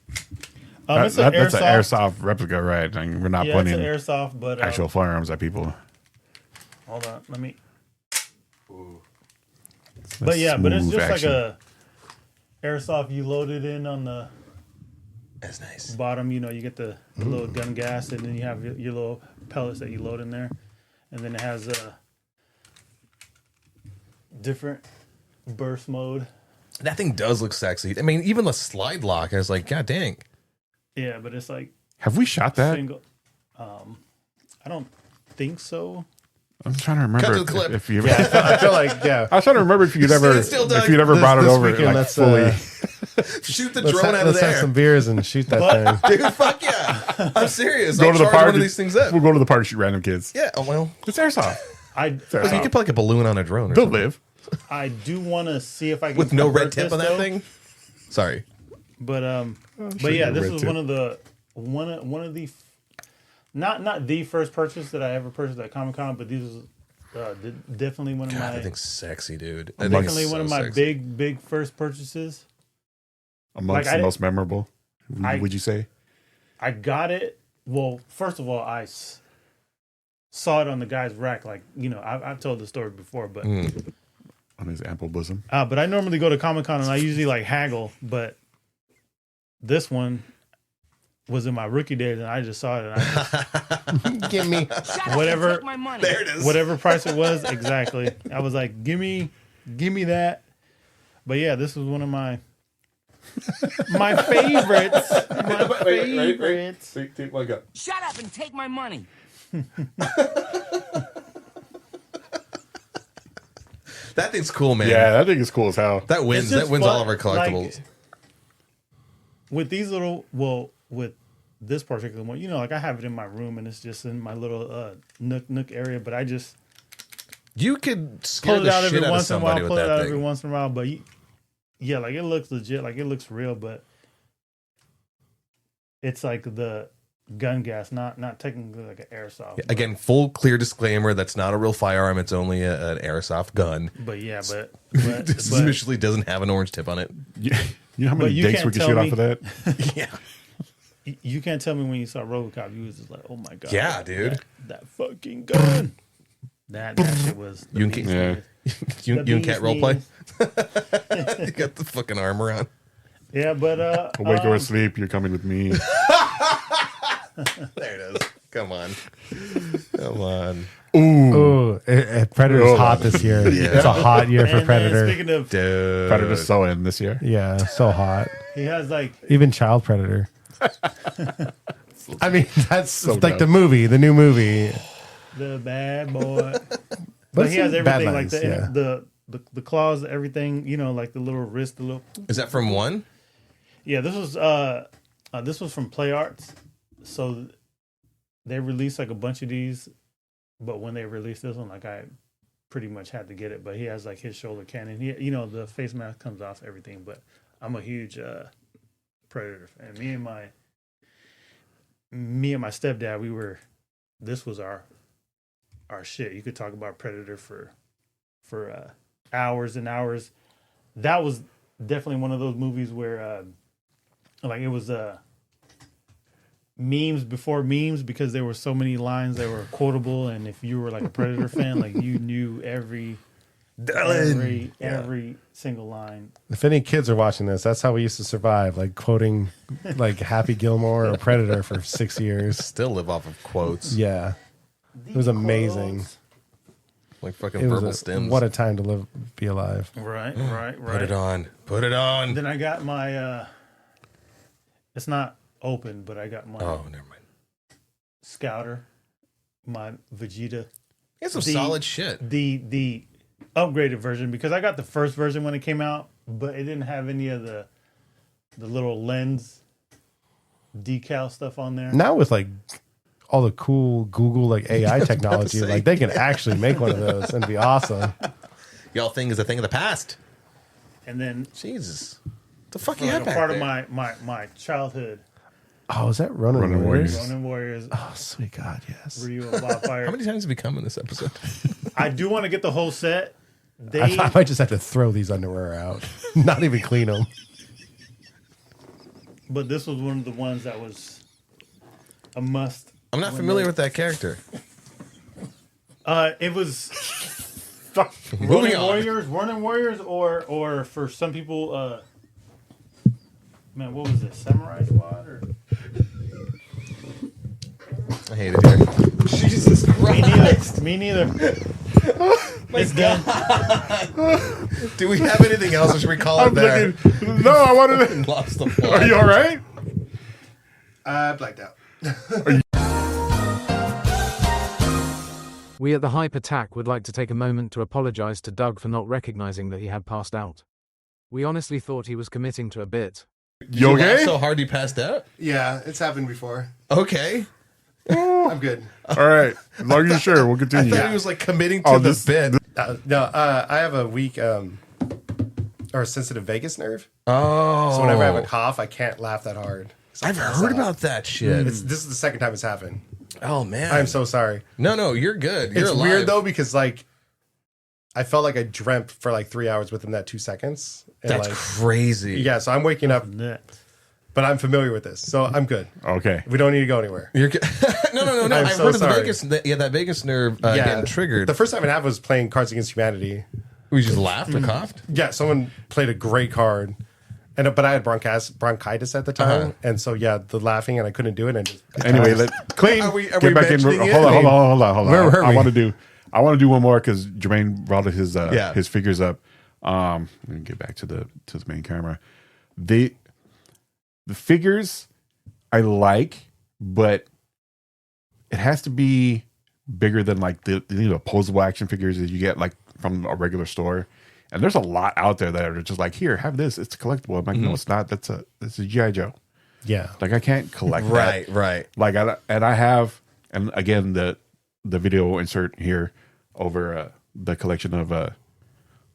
It's that's an an airsoft replica, right? I mean, we're not Yeah, it's putting an airsoft, but actual firearms at people. hold on, let me. But yeah, but it's smooth just action. like a airsoft. You load it in on the That's nice. bottom. You get the little gun gas, and then you have your little pellets that you load in there, and then it has a different burst mode. That thing does look sexy. I mean, even the slide lock, I was like, God dang. Yeah, but it's like Have we shot that? single. I don't think so. I'm trying to remember Cut to the clip. if you. I feel like I was trying to remember if you'd ever Stand still, Doug. brought it this over weekend, like let's, fully. Shoot the let's drone out of let's have there. some beers and shoot that thing. Dude, fuck yeah. I'm serious. Go I'll to the charge park. one of these things up. We'll go to the park, shoot random kids. Yeah, well, It's airsoft. I you could put like a balloon on a drone or They'll something. live. I do want to see if I can With no red convert tip this, on that though. thing? Sorry. But sure yeah, you're this red was tip. one of the not the first purchase that I ever purchased at Comic-Con, but these was definitely one of God, my that thing's sexy, dude. That thing is definitely one so of my sexy. big first purchases. Amongst Like, the most memorable, would you say? I got it. Well, first of all, I saw it on the guy's rack. Like I've told the story before, but On his ample bosom. but I normally go to Comic-Con and I usually like haggle, but this one was in my rookie days, and I just saw it. And I just, Give me. whatever, Take my money. There it is. whatever price it was, exactly. I was like, give me that. But yeah, this was one of my favorites. My favorites. Take my gun. Shut up and take my money. That thing's cool, man. Yeah, that thing is cool as hell. That wins. It's just That wins fun, all of our collectibles. like, with these little, with this particular one, you know, like I have it in my room and it's just in my little nook area, but I just you could scare pull it the out shit every out of once in a while, somebody with pull it that out thing. every once in a while, but yeah, like it looks legit, like it looks real, but it's like the gun gas, not technically like an airsoft. Again, full clear disclaimer: that's not a real firearm. It's only an airsoft gun. But yeah, but This usually doesn't have an orange tip on it. You know how But many you dicks can't we can tell shoot me- off of that? Yeah, you can't tell me when you saw RoboCop, you was just like, oh my god, Yeah, dude. that fucking gun. that shit was. the You beast, can- Yeah. dude. you The and Cat beast role play. knees. You got the fucking armor on. Yeah, but Awake or asleep, you're coming with me. There it is. Come on, come on, Ooh, Predator's Oh. hot this year. Yeah. It's a hot year for and Predator. speaking of, dude. Predator's so in this year. Yeah, so hot. he has like Even Child Predator. I mean, that's So like bad. the movie, the new movie. the bad boy, But but he has it's everything like Badlands, the claws, everything. You know, like the little wrist, the little. Is that from one? Yeah, this was from Play Arts. So they released like a bunch of these, but when they released this one, like I pretty much had to get it. But he has like his shoulder cannon. He, you know, the face mask comes off everything. But I'm a huge Predator fan. Me and my stepdad, this was our shit. You could talk about Predator for hours and hours. That was definitely one of those movies where like it was memes before memes, because there were so many lines that were quotable, and if you were like a Predator fan, like you knew every single line. If any kids are watching this, that's how we used to survive, like quoting like Happy Gilmore or Predator for 6 years. Still live off of quotes. Yeah, it was amazing. Like fucking It was verbal stems. what a time to be alive. Right. Put it on. Put it on. Then I got my it's not open, but I got my Oh, never mind. Scouter, my Vegeta, It's some The- solid shit. the upgraded version, because I got the first version when it came out, but it didn't have any of the little lens decal stuff on there. Now with like all the cool Google like AI technology, say. like they can actually make one of those and be awesome. Y'all thing is a thing of the past. And then Jesus. The fuck for you like have a back part there? of my childhood, Oh, is that Ronin Ronin Warriors? Warriors. Ronin Warriors, Oh, sweet God, yes. Ryu of Wildfire. How many times have we come in this episode? I do want to get the whole set. They I might just have to throw these underwear out, not even clean them. but this was one of the ones that was a must. I'm not familiar with that character. It was Moving Ronin Warriors, or for some people, man, what was it, Samurai Squad? Or I hate it here. Jesus Christ. me neither. It's done. Do we have anything else, or should we call it there? No, I wanted to. Lost the plot. Are you all right? Blacked out. We at the Hype Attack would like to take a moment to apologize to Doug for not recognizing that he had passed out. We honestly thought he was committing to a bit. You laughed okay? so hard he passed out? Yeah, it's happened before. Okay. I'm good. All right. As long as you're sure, we'll I continue. thought he was like committing to Oh, the this- bit. No, I have a weak or sensitive vagus nerve. Oh. So whenever I have a cough, I can't laugh that hard. I've heard about that shit. This is the second time it's happened. Oh, man. I'm so sorry. No, you're good. You're It's alive. weird though, because like I felt like I dreamt for like 3 hours within that 2 seconds. And That's like, crazy. yeah, so I'm waking up, Nuts. but I'm familiar with this, so I'm good. Okay. We don't need to go anywhere. You're good. No. I'm I've so heard of the sorry. Vegas. That Vegas nerve getting triggered. The first time it happened was playing Cards Against Humanity. We just laughed or coughed. Yeah, someone played a great card, but I had bronchitis at the time, and so yeah, the laughing and I couldn't do it. And just Anyway, clean. Are we Get back in. mentioning it? Hold on. Where were I we? want to do one more because Jermaine brought his Yeah. his figures up. Let me get back to the main camera. The figures I like, but it has to be bigger than like the posable action figures that you get like from a regular store. And there's a lot out there that are just like, here, have this. It's a collectible. I'm like, no, it's not. That's a G.I. Joe. yeah. Like I can't collect that. Right. Like I have, and again the video insert here over the collection of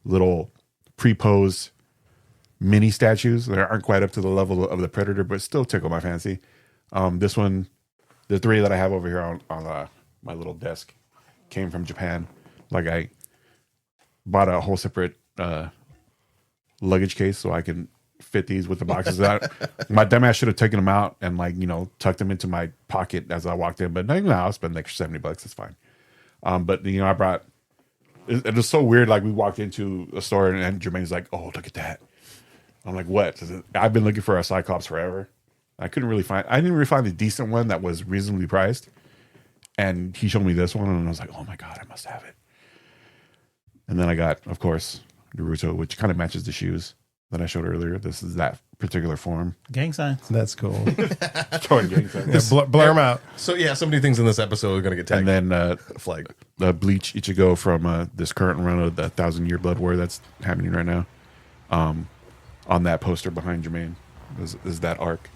little pre-posed mini statues that aren't quite up to the level of the Predator, but still tickle my fancy. This one, the three that I have over here on my little desk, came from Japan. Like I bought a whole separate luggage case so I can fit these with the boxes out. My dumbass should have taken them out and tucked them into my pocket as I walked in, but no, I'll spend an extra $70. It's fine. But I brought. It was so weird. Like we walked into a store and Jermaine's like, "Oh, look at that." I'm like, "What?" I've been looking for a Cyclops forever. I didn't really find a decent one that was reasonably priced. And he showed me this one, and I was like, "Oh my god, I must have it." And then I got, of course, Naruto, which kind of matches the shoes that I showed earlier. This is that particular form. Gang signs. That's cool. Showing gang signs. Yeah, blur them out. So yeah, so many things in this episode are going to get tagged. And then flag. the Bleach Ichigo from this current run of the 1,000-Year Blood War that's happening right now. On that poster behind Jermaine is that arc.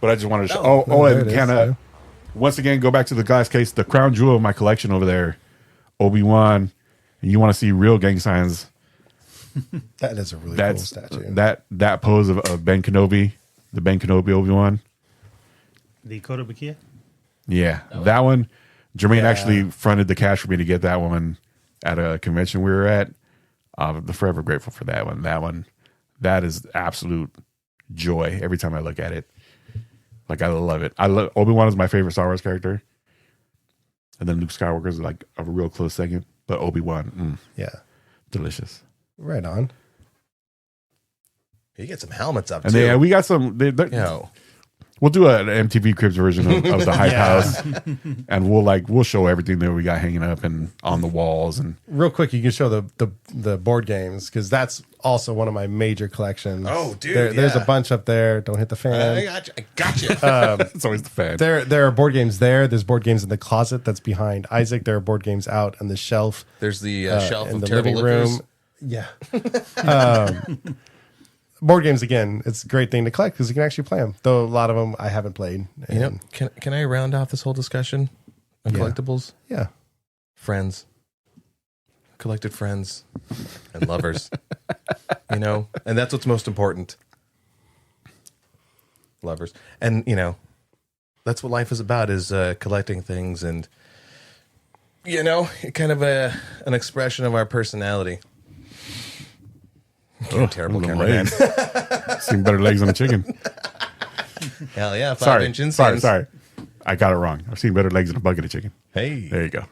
But I just wanted to show. there And it is, kind of once again go back to the glass case, the crown jewel of my collection over there, Obi-Wan. And you want to see real gang signs? That is a really cool statue. That pose of Ben Kenobi, the Ben Kenobi Obi-Wan. The Kotobukiya. Yeah, that one. Jermaine actually fronted the cash for me to get that one at a convention we were at. I'm forever grateful for that one. That is absolute joy every time I look at it. Like I love it. Obi-Wan is my favorite Star Wars character, and then Luke Skywalker is like a real close second. But Obi-Wan, Yeah. delicious. Right on. You get some helmets up And too. we got some. We'll do an MTV Cribs version of the Hype House, and we'll show everything that we got hanging up and on the walls. And Real quick, you can show the board games because that's also one of my major collections. Oh, dude, there's a yeah. bunch up there. Don't hit the fan. I gotcha. it's always the fan. There are board games there. There's board games in the closet that's behind Isaac. There are board games out on the shelf. There's the shelf in of the terrible living liquors. room. Yeah. Board games again. It's a great thing to collect because you can actually play them. Though a lot of them I haven't played. You know, And, can I round off this whole discussion on Yeah. collectibles? yeah. Friends, collected friends, and lovers. And that's what's most important. Lovers, and that's what life is about: is collecting things, and kind of an expression of our personality. Terrible cameraman. Seen better legs than a chicken. Hell yeah! 5-inch inseams. Sorry. I got it wrong. I've seen better legs than a bucket of chicken. Hey, There you go.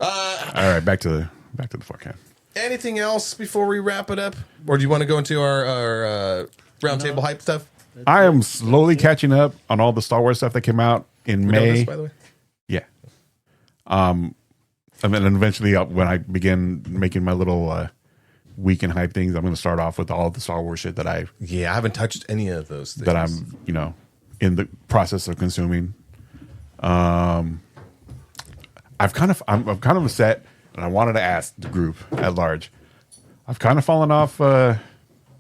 All right, back to the forecast. anything else before we wrap it up, or do you want to go into our roundtable hype stuff? I am slowly catching up on all the Star Wars stuff that came out in We know May. this, by the way. Yeah. And then eventually, when I begin making my little weekend hype things, I'm going to start off with all the Star Wars shit that I haven't touched any of those things. I'm in the process of consuming. I'm kind of upset, and I wanted to ask the group at large. I've kind of fallen off The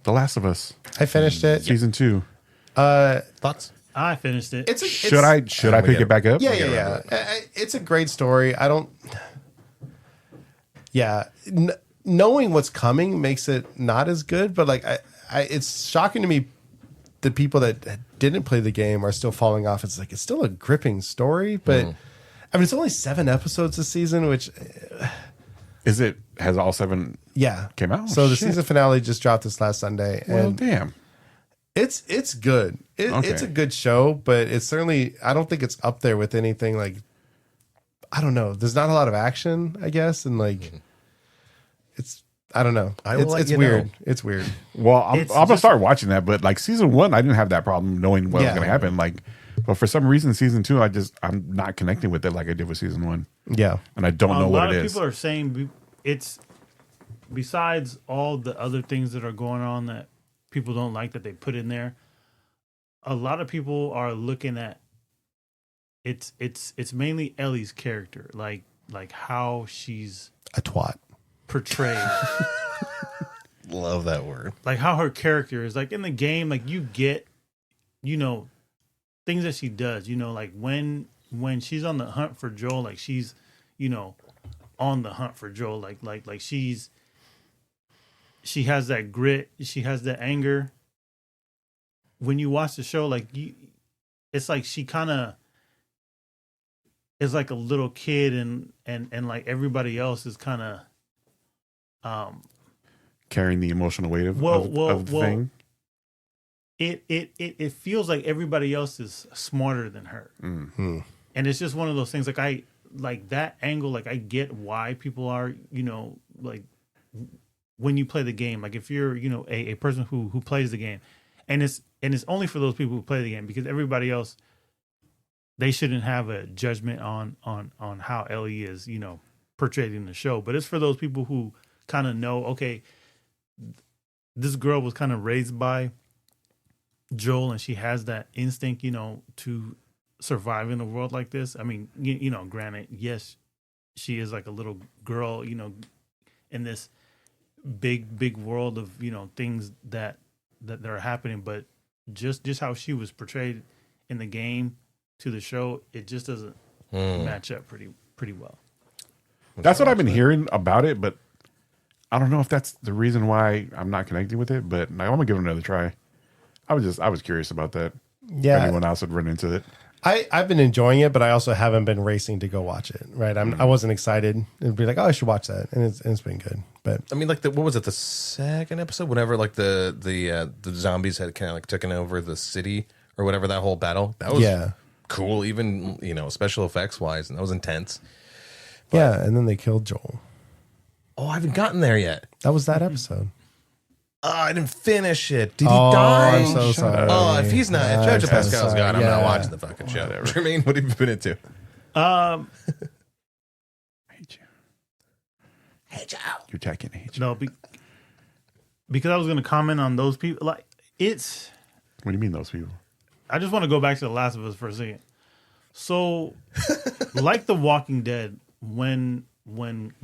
Last of Us I finished it. season 2. Thoughts? I finished it. Should I pick it back up? Yeah. It's a great story. I don't. Yeah, knowing what's coming makes it not as good. But like, it's shocking to me the people that didn't play the game are still falling off. It's like it's still a gripping story, but I mean, it's only 7 episodes this season, which Has all 7 came out? So the Shit. season finale just dropped this last Sunday, Well, and damn. it's good. It's a good show, but it's certainly I don't think it's up there with anything like I don't know. There's not a lot of action, I guess, and like I don't know. I will It's, let it's you weird. know. It's weird. Well, I'm It's gonna just- start watching that, but like season 1, I didn't have that problem knowing what was Yeah. gonna happen. Like, but for some reason, season 2, I'm not connecting with it like I did with season 1, Yeah. and I don't know a what lot it of is. people are saying it's besides all the other things that are going on that people don't like that they put in there. A lot of people are looking at it's mainly Ellie's character, like how she's A twat. portrayed. Love that word. Like how her character is, like in the game, like you get, things that she does, like when she's on the hunt for Joel, like she's, on the hunt for Joel, like she has that grit, she has that anger. When you watch the show, like it's like she kind of is like a little kid, and like everybody else is kind of, Carrying the emotional weight of the thing. It feels like everybody else is smarter than her, Hmm. and it's just one of those things. Like I like that angle. Like I get why people are, like when you play the game. Like if you're, a person who plays the game, and it's only for those people who play the game, because everybody else, they shouldn't have a judgment on how Ellie is, portrayed in the show. But it's for those people who kind of know, okay, this girl was kind of raised by Joel, and she has that instinct, to survive in a world like this. I mean, granted, yes, she is like a little girl, in this big world of, things that are happening, but just how she was portrayed in the game to the show, it just doesn't match up pretty well. That's what I've been hearing about it, but I don't know if that's the reason why I'm not connecting with it. But I'm gonna give it another try. I was curious about that. Yeah. If anyone else had run into it. I've been enjoying it, but I also haven't been racing to go watch it. Right. I wasn't excited. It'd be like, oh, I should watch that. And it's been good. But I mean, like what was it? The second episode, whenever like the zombies had kind of like taken over the city or whatever, that whole battle, that was cool. Even special effects wise, and that was intense. yeah. And then they killed Joel. Oh, I haven't gotten there yet. That was that episode. Oh, I didn't finish it. Did he Oh, die? I'm so sorry. Oh, if he's not, if I'm Judge so Pascal's sorry. gone, I'm not Yeah. watching the fucking show. Jermaine, what have you been into? I hate you. Hey, Joe. Your jacket hates you. No, because I was going to comment on those people. Like it's, What do you mean those people? I just want to go back to The Last of Us for a second. So, like The Walking Dead, when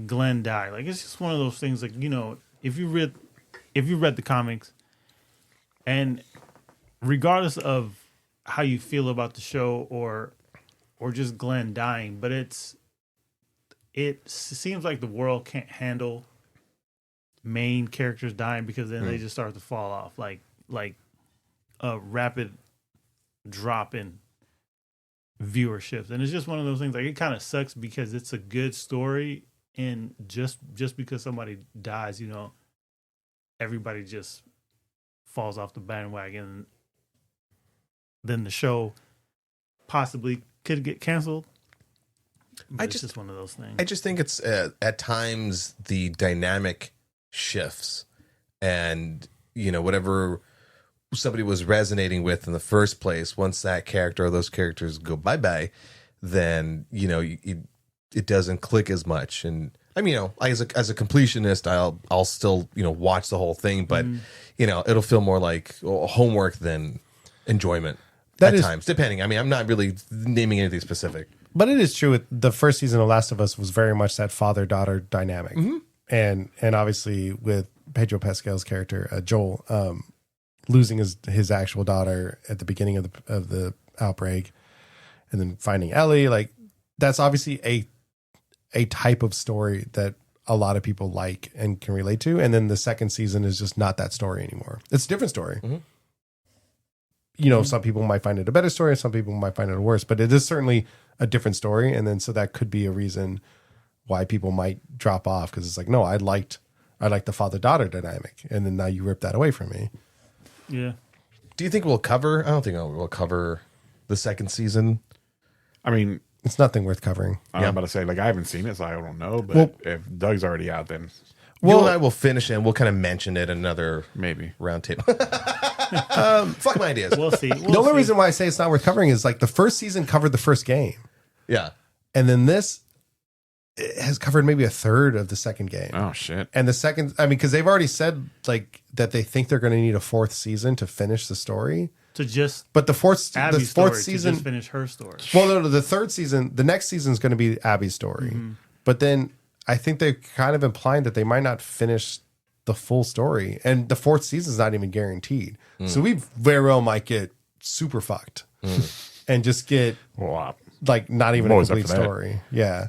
Glenn died, like it's just one of those things. Like if you read the comics, and regardless of how you feel about the show or just Glenn dying, but it seems like the world can't handle main characters dying, because then they just start to fall off, like a rapid drop in viewerships. And it's just one of those things, like it kind of sucks because it's a good story, and just because somebody dies, everybody just falls off the bandwagon. Then the show possibly could get canceled. But it's just one of those things. I just think it's at times the dynamic shifts, and whatever somebody was resonating with in the first place, once that character or those characters go bye, then it doesn't click as much. And I mean, as a completionist, I'll still watch the whole thing, but it'll feel more like homework than enjoyment at times, depending. I mean, I'm not really naming anything specific. But it is true. The first season of Last of Us was very much that father-daughter dynamic, and obviously with Pedro Pascal's character Joel losing his actual daughter at the beginning of the outbreak, and then finding Ellie, like that's obviously a type of story that a lot of people like and can relate to. And then the second season is just not that story anymore. It's a different story. Some people might find it a better story, and some people might find it worse, but it is certainly a different story. And then, so that could be a reason why people might drop off, because it's like, no, I liked the father-daughter dynamic, and then now you rip that away from me. Yeah. Do you think we'll cover? I don't think we'll cover the second season. I mean, It's nothing worth covering. I'm about to say, like, I haven't seen it, so I don't know. But if Doug's already out, then you and I will finish it and we'll kind of mention it in another Maybe. round table. Fuck my ideas. We'll see. The only reason why I say it's not worth covering is like the first season covered the first game, Yeah. and then this has covered maybe a third of the second game. Oh shit. And the second, I mean, because they've already said like that they think they're going to need a fourth season to finish the story. to just But the fourth Abby's fourth story, season, to just finish her story. well, no, the third season, the next season is going to be Abby's story. But then I think they're kind of implying that they might not finish the full story, and the fourth season is not even guaranteed. So we very well might get super fucked and just get Well, like not even I'm a always up complete for that. story. Yeah.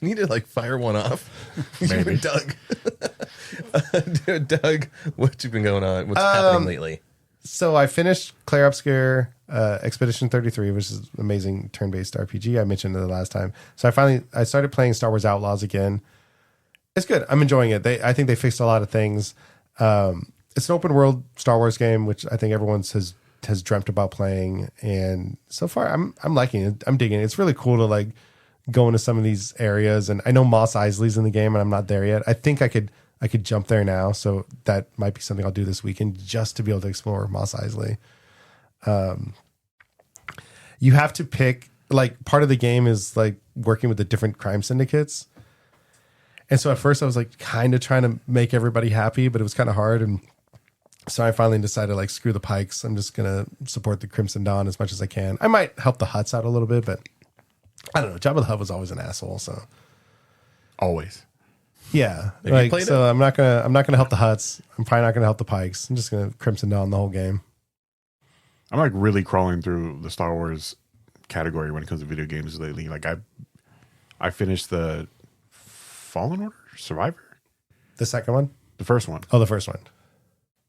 You need to like fire one off. Maybe. Doug. Dude, Doug, what you been going on? What's happening lately? So I finished Claire Obscure Expedition 33, which is an amazing turn-based RPG. I mentioned it the last time. So I started playing Star Wars Outlaws again. It's good. I'm enjoying it. I think they fixed a lot of things. It's an open world Star Wars game, which I think everyone has dreamt about playing. And so far, I'm liking it. I'm digging it. It's really cool to like go into some of these areas. And I know Mos Eisley's in the game, and I'm not there yet. I think I could jump there now, so that might be something I'll do this weekend just to be able to explore Mos Eisley. You have to pick, like, part of the game is like working with the different crime syndicates. And so at first I was like kind of trying to make everybody happy, but it was kind of hard. And so I finally decided, like, screw the Pikes. I'm just going to support the Crimson Dawn as much as I can. I might help the Hutts out a little bit, but I don't know. Jabba the Hutt was always an asshole, so. always. Yeah, you like, played so I'm not gonna help the Hutts. I'm probably not gonna help the Pikes. I'm just gonna Crimson Dawn the whole game. I'm like really crawling through the Star Wars category when it comes to video games lately. Like I finished the Fallen Order, Survivor, The second one? the first one, Oh, the first one,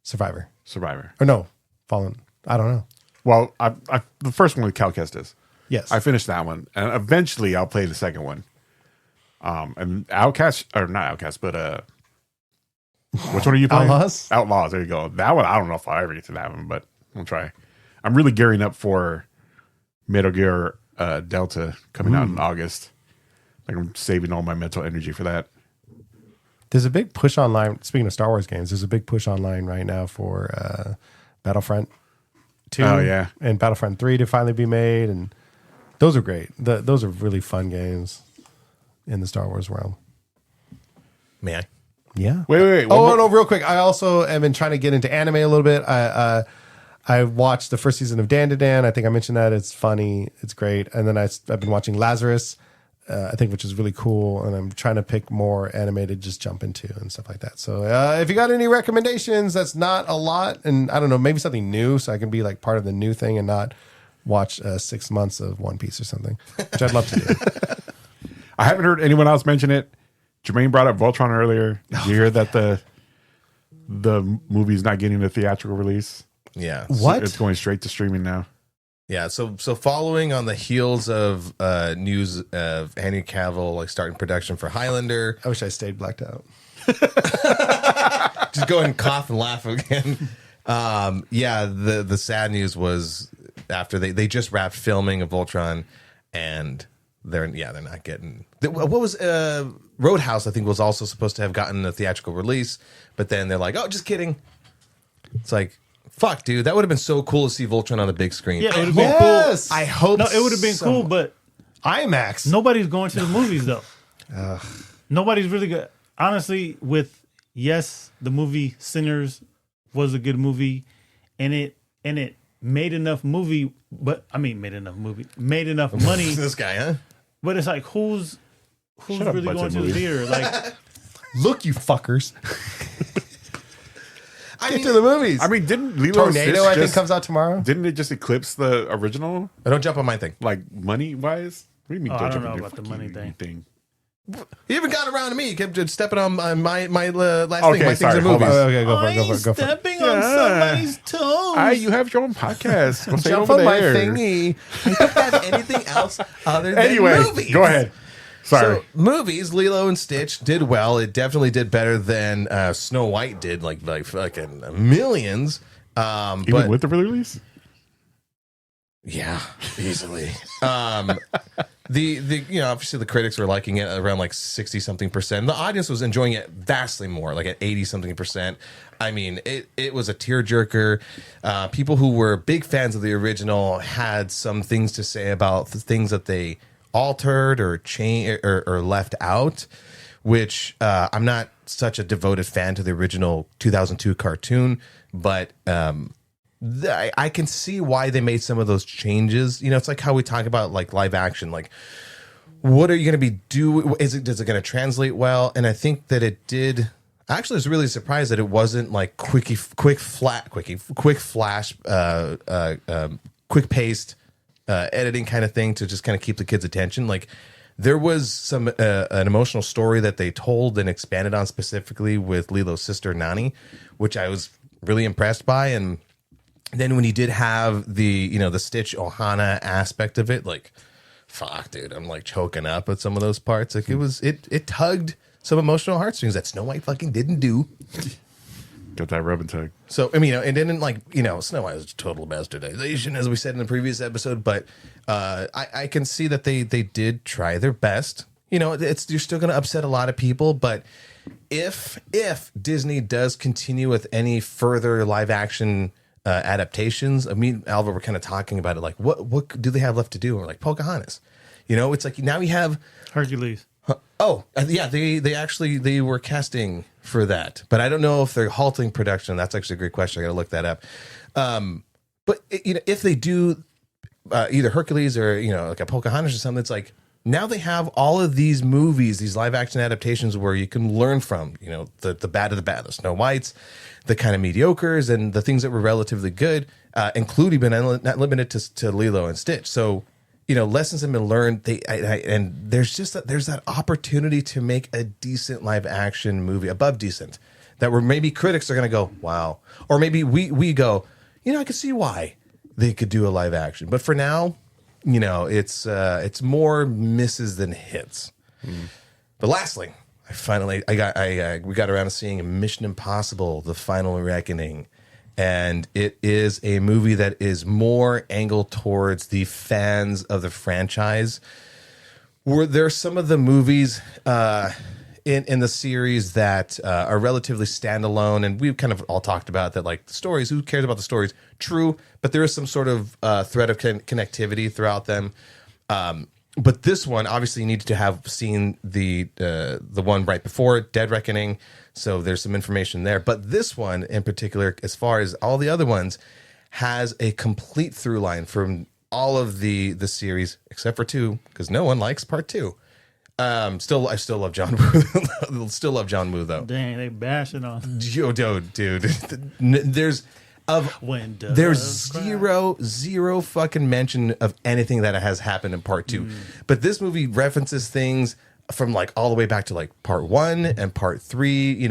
Survivor. Survivor. Or no, Fallen. I don't know. Well, I the first one with Cal Kestis. Yes, I finished that one, and eventually I'll play the second one. And Outcast, or not Outcast, but which one are you playing? Outlaws? Outlaws. There you go. That one, I don't know if I'll ever get to that one, but I'll try. I'm really gearing up for Metal Gear Delta coming out in August. Like, I'm saving all my mental energy for that. There's a big push online. Speaking of Star Wars games, there's a big push online right now for Battlefront 2. Oh, yeah. And Battlefront 3 to finally be made, and those are great. Those are really fun games in the Star Wars realm. May I? Yeah. Wait. Oh, no, real quick. I also have been trying to get into anime a little bit. I watched the first season of Dan to Dan. I think I mentioned that. It's funny. It's great. And then I've been watching Lazarus, I think, which is really cool. And I'm trying to pick more anime to just jump into and stuff like that. So if you got any recommendations, that's not a lot. And I don't know, maybe something new so I can be like part of the new thing and not watch 6 months of One Piece or something, which I'd love to do. I haven't heard anyone else mention it. Jermaine brought up Voltron earlier. Did you hear that the movie's not getting a theatrical release? Yeah. What? It's going straight to streaming now. Yeah, so following on the heels of news of Henry Cavill like starting production for Highlander, I wish I stayed blacked out. just go and cough and laugh again. Yeah, the sad news was after they just wrapped filming of Voltron, and they're not getting. What was Roadhouse? I think was also supposed to have gotten a theatrical release, but then they're like, oh, just kidding. It's like, fuck, dude, that would have been so cool to see Voltron on the big screen. Yeah, it would have been Yes! cool. I hope. No, it would have been cool, but IMAX. nobody's going to the movies though. Nobody's really good. Honestly, the movie Sinners was a good movie, and it made enough money. This guy, huh? But it's like who's Shut up, really budget going to the movie. theater? Like, Look, you fuckers. Get to the movies. I mean, didn't Lilo and Tornado, Stitch I think, just- comes out tomorrow. Didn't it just eclipse the original? Don't jump on my thing. Like, money-wise? What do you mean Oh, I don't don't jump know on your about the fucking money thing. You haven't gotten around to me. You kept just stepping on my last Okay, thing. My sorry, things are hold on. movies. Okay, go for it. Go for it. Go for it. stepping on somebody's toes. You have your own podcast. Go say it Jump over on my there. thingy. I don't have anything else other than Anyway, movies. go ahead. Sorry. So movies, Lilo and Stitch did well. It definitely did better than Snow White did, like fucking millions. Even But with the release? yeah, easily. The obviously the critics were liking it around like 60 something percent. The audience was enjoying it vastly more, like at 80 something percent. I mean, it was a tearjerker. People who were big fans of the original had some things to say about the things that they altered or changed or left out, which I'm not such a devoted fan to the original 2002 cartoon, but I can see why they made some of those changes. It's like how we talk about like live action, like what are you going to be doing? Does it going to translate well? And I think that it did. I actually was really surprised that it wasn't like quick flash, quick paced editing kind of thing to just kind of keep the kids' attention. Like there was some an emotional story that they told and expanded on specifically with Lilo's sister Nani, which I was really impressed by. And then when you did have the Stitch Ohana aspect of it, like, fuck, dude, I'm like choking up at some of those parts. Like it tugged some emotional heartstrings that Snow White fucking didn't do. Got that rub and tug. So I mean, it didn't like Snow White was a total bastardization, as we said in the previous episode. But I can see that they did try their best. You're still going to upset a lot of people, but if Disney does continue with any further live action adaptations, I mean, Alva, we're kind of talking about it, like what do they have left to do? Or like Pocahontas, it's like now we have Hercules. Oh yeah, they were casting for that, but I don't know if they're halting production. That's actually a great question. I got to look that up. But if they do either Hercules or like a Pocahontas or something, it's like now they have all of these movies, these live action adaptations where you can learn from. The bad of the bad, the Snow Whites, the kind of mediocres, and the things that were relatively good, including but not limited to Lilo and Stitch. So lessons have been learned. And there's that opportunity to make a decent live action movie, above decent, that where maybe critics are going to go, wow, or maybe we go, I could see why they could do a live action, but for now, it's more misses than hits. But lastly, we got around to seeing Mission Impossible: The Final Reckoning. And it is a movie that is more angled towards the fans of the franchise. Were there some of the movies in the series that are relatively standalone, and we've kind of all talked about that, like the stories, who cares about the stories? True, but there is some sort of thread of connectivity throughout them. But this one, obviously, you need to have seen the one right before it, Dead Reckoning. So there's some information there. But this one in particular, as far as all the other ones, has a complete through line from all of the series, except for 2, because no one likes part 2. I still love John Woo. Still love John Woo, though. Dang, they bashing on. Yo, dude. There's zero fucking mention of anything that has happened in part 2. But this movie references things from like all the way back to like part 1 and part 3,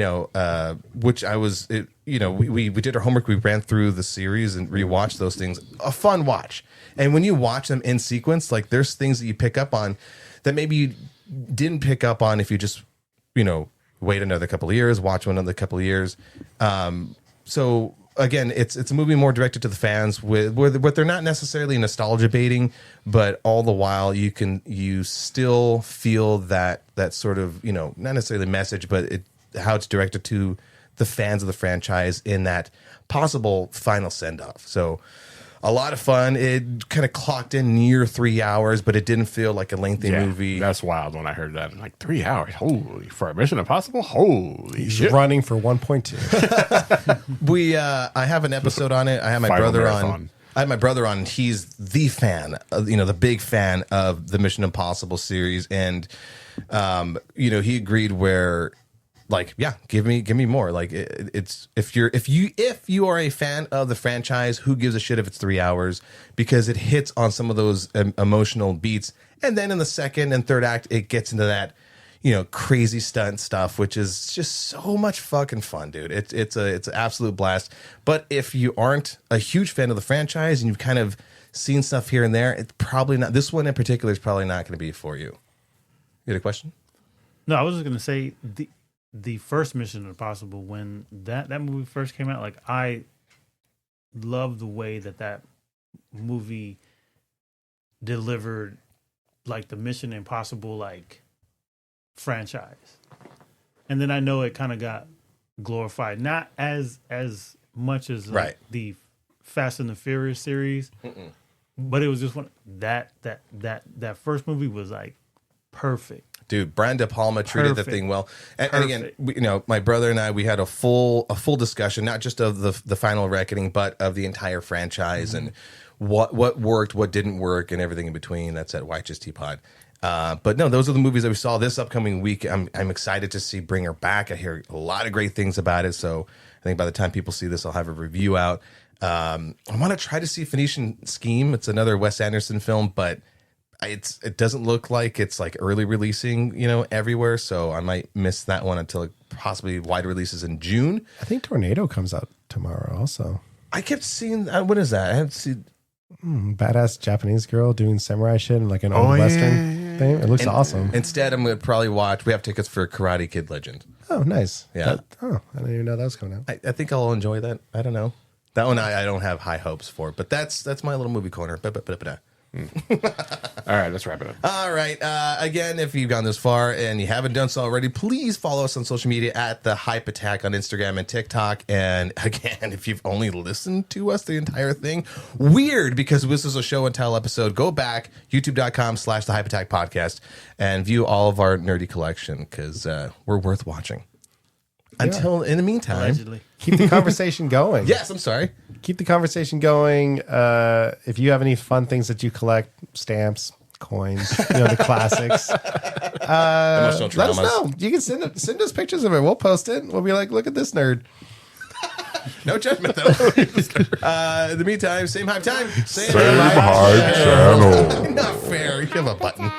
which we did our homework. We ran through the series and rewatched those things. A fun watch. And when you watch them in sequence, like there's things that you pick up on that maybe you didn't pick up on if you just, wait another couple of years, watch one another couple of years. So again, it's a movie more directed to the fans where they're not necessarily nostalgia baiting, but all the while you still feel that sort of, not necessarily message, but how it's directed to the fans of the franchise in that possible final send off. So a lot of fun. It kind of clocked in near 3 hours, but it didn't feel like a lengthy movie. That's wild when I heard that. I'm like, 3 hours? Holy, for a Mission Impossible? Holy He's shit. running for 1.2. I have an episode on it. I have my Final brother marathon. on. I had my brother on. He's the fan, the big fan of the Mission Impossible series, and he agreed where, like, yeah, give me more. Like, it's if you are a fan of the franchise, who gives a shit if it's 3 hours, because it hits on some of those emotional beats, and then in the second and third act, it gets into that crazy stunt stuff, which is just so much fucking fun, dude. It's an absolute blast. But if you aren't a huge fan of the franchise and you've kind of seen stuff here and there, it's probably not. This one in particular is probably not going to be for you. You had a question? No, I was just gonna say the first Mission Impossible, when that movie first came out, like I love the way that movie delivered like the Mission Impossible like franchise, and then I know it kind of got glorified, not as much as like Right. the Fast and the Furious series, but it was just one that first movie was like perfect. Dude, Brian De Palma treated the Perfect. thing well, and again, Perfect. we, my brother and I, we had a full discussion, not just of the Final Reckoning, but of the entire franchise and what worked, what didn't work, and everything in between. That's at White Just Teapot. But no, those are the movies that we saw this upcoming week. I'm excited to see Bring Her Back. I hear a lot of great things about it, so I think by the time people see this, I'll have a review out. I want to try to see Phoenician Scheme. It's another Wes Anderson film, but it doesn't look like it's like early releasing, everywhere. So I might miss that one until it possibly wide releases in June. I think Tornado comes out tomorrow also. I kept seeing what is that? I haven't seen. Badass Japanese girl doing samurai shit in like an old western thing. It looks awesome. Instead, I'm gonna probably watch. We have tickets for Karate Kid Legend. Oh, nice. Yeah. I didn't even know that was coming out. I think I'll enjoy that. I don't know. That one I don't have high hopes for, but that's my little movie corner. All right, let's wrap it up. All right. Again, if you've gone this far and you haven't done so already, please follow us on social media at The Hype Attack on Instagram and TikTok. And again, if you've only listened to us the entire thing, weird, because this is a show and tell episode. Go back, youtube.com/The Hype Attack Podcast, and view all of our nerdy collection, because we're worth watching. Until in the meantime, Allegedly. Keep the conversation going. yes, I'm sorry. Keep the conversation going. If you have any fun things that you collect, stamps, coins, the classics, Emotional let us traumas. know. You can send us pictures of it. We'll post it. We'll be like, look at this nerd. No judgment, though. In the meantime, same hype time. Same hype channel. Not fair. You have a button.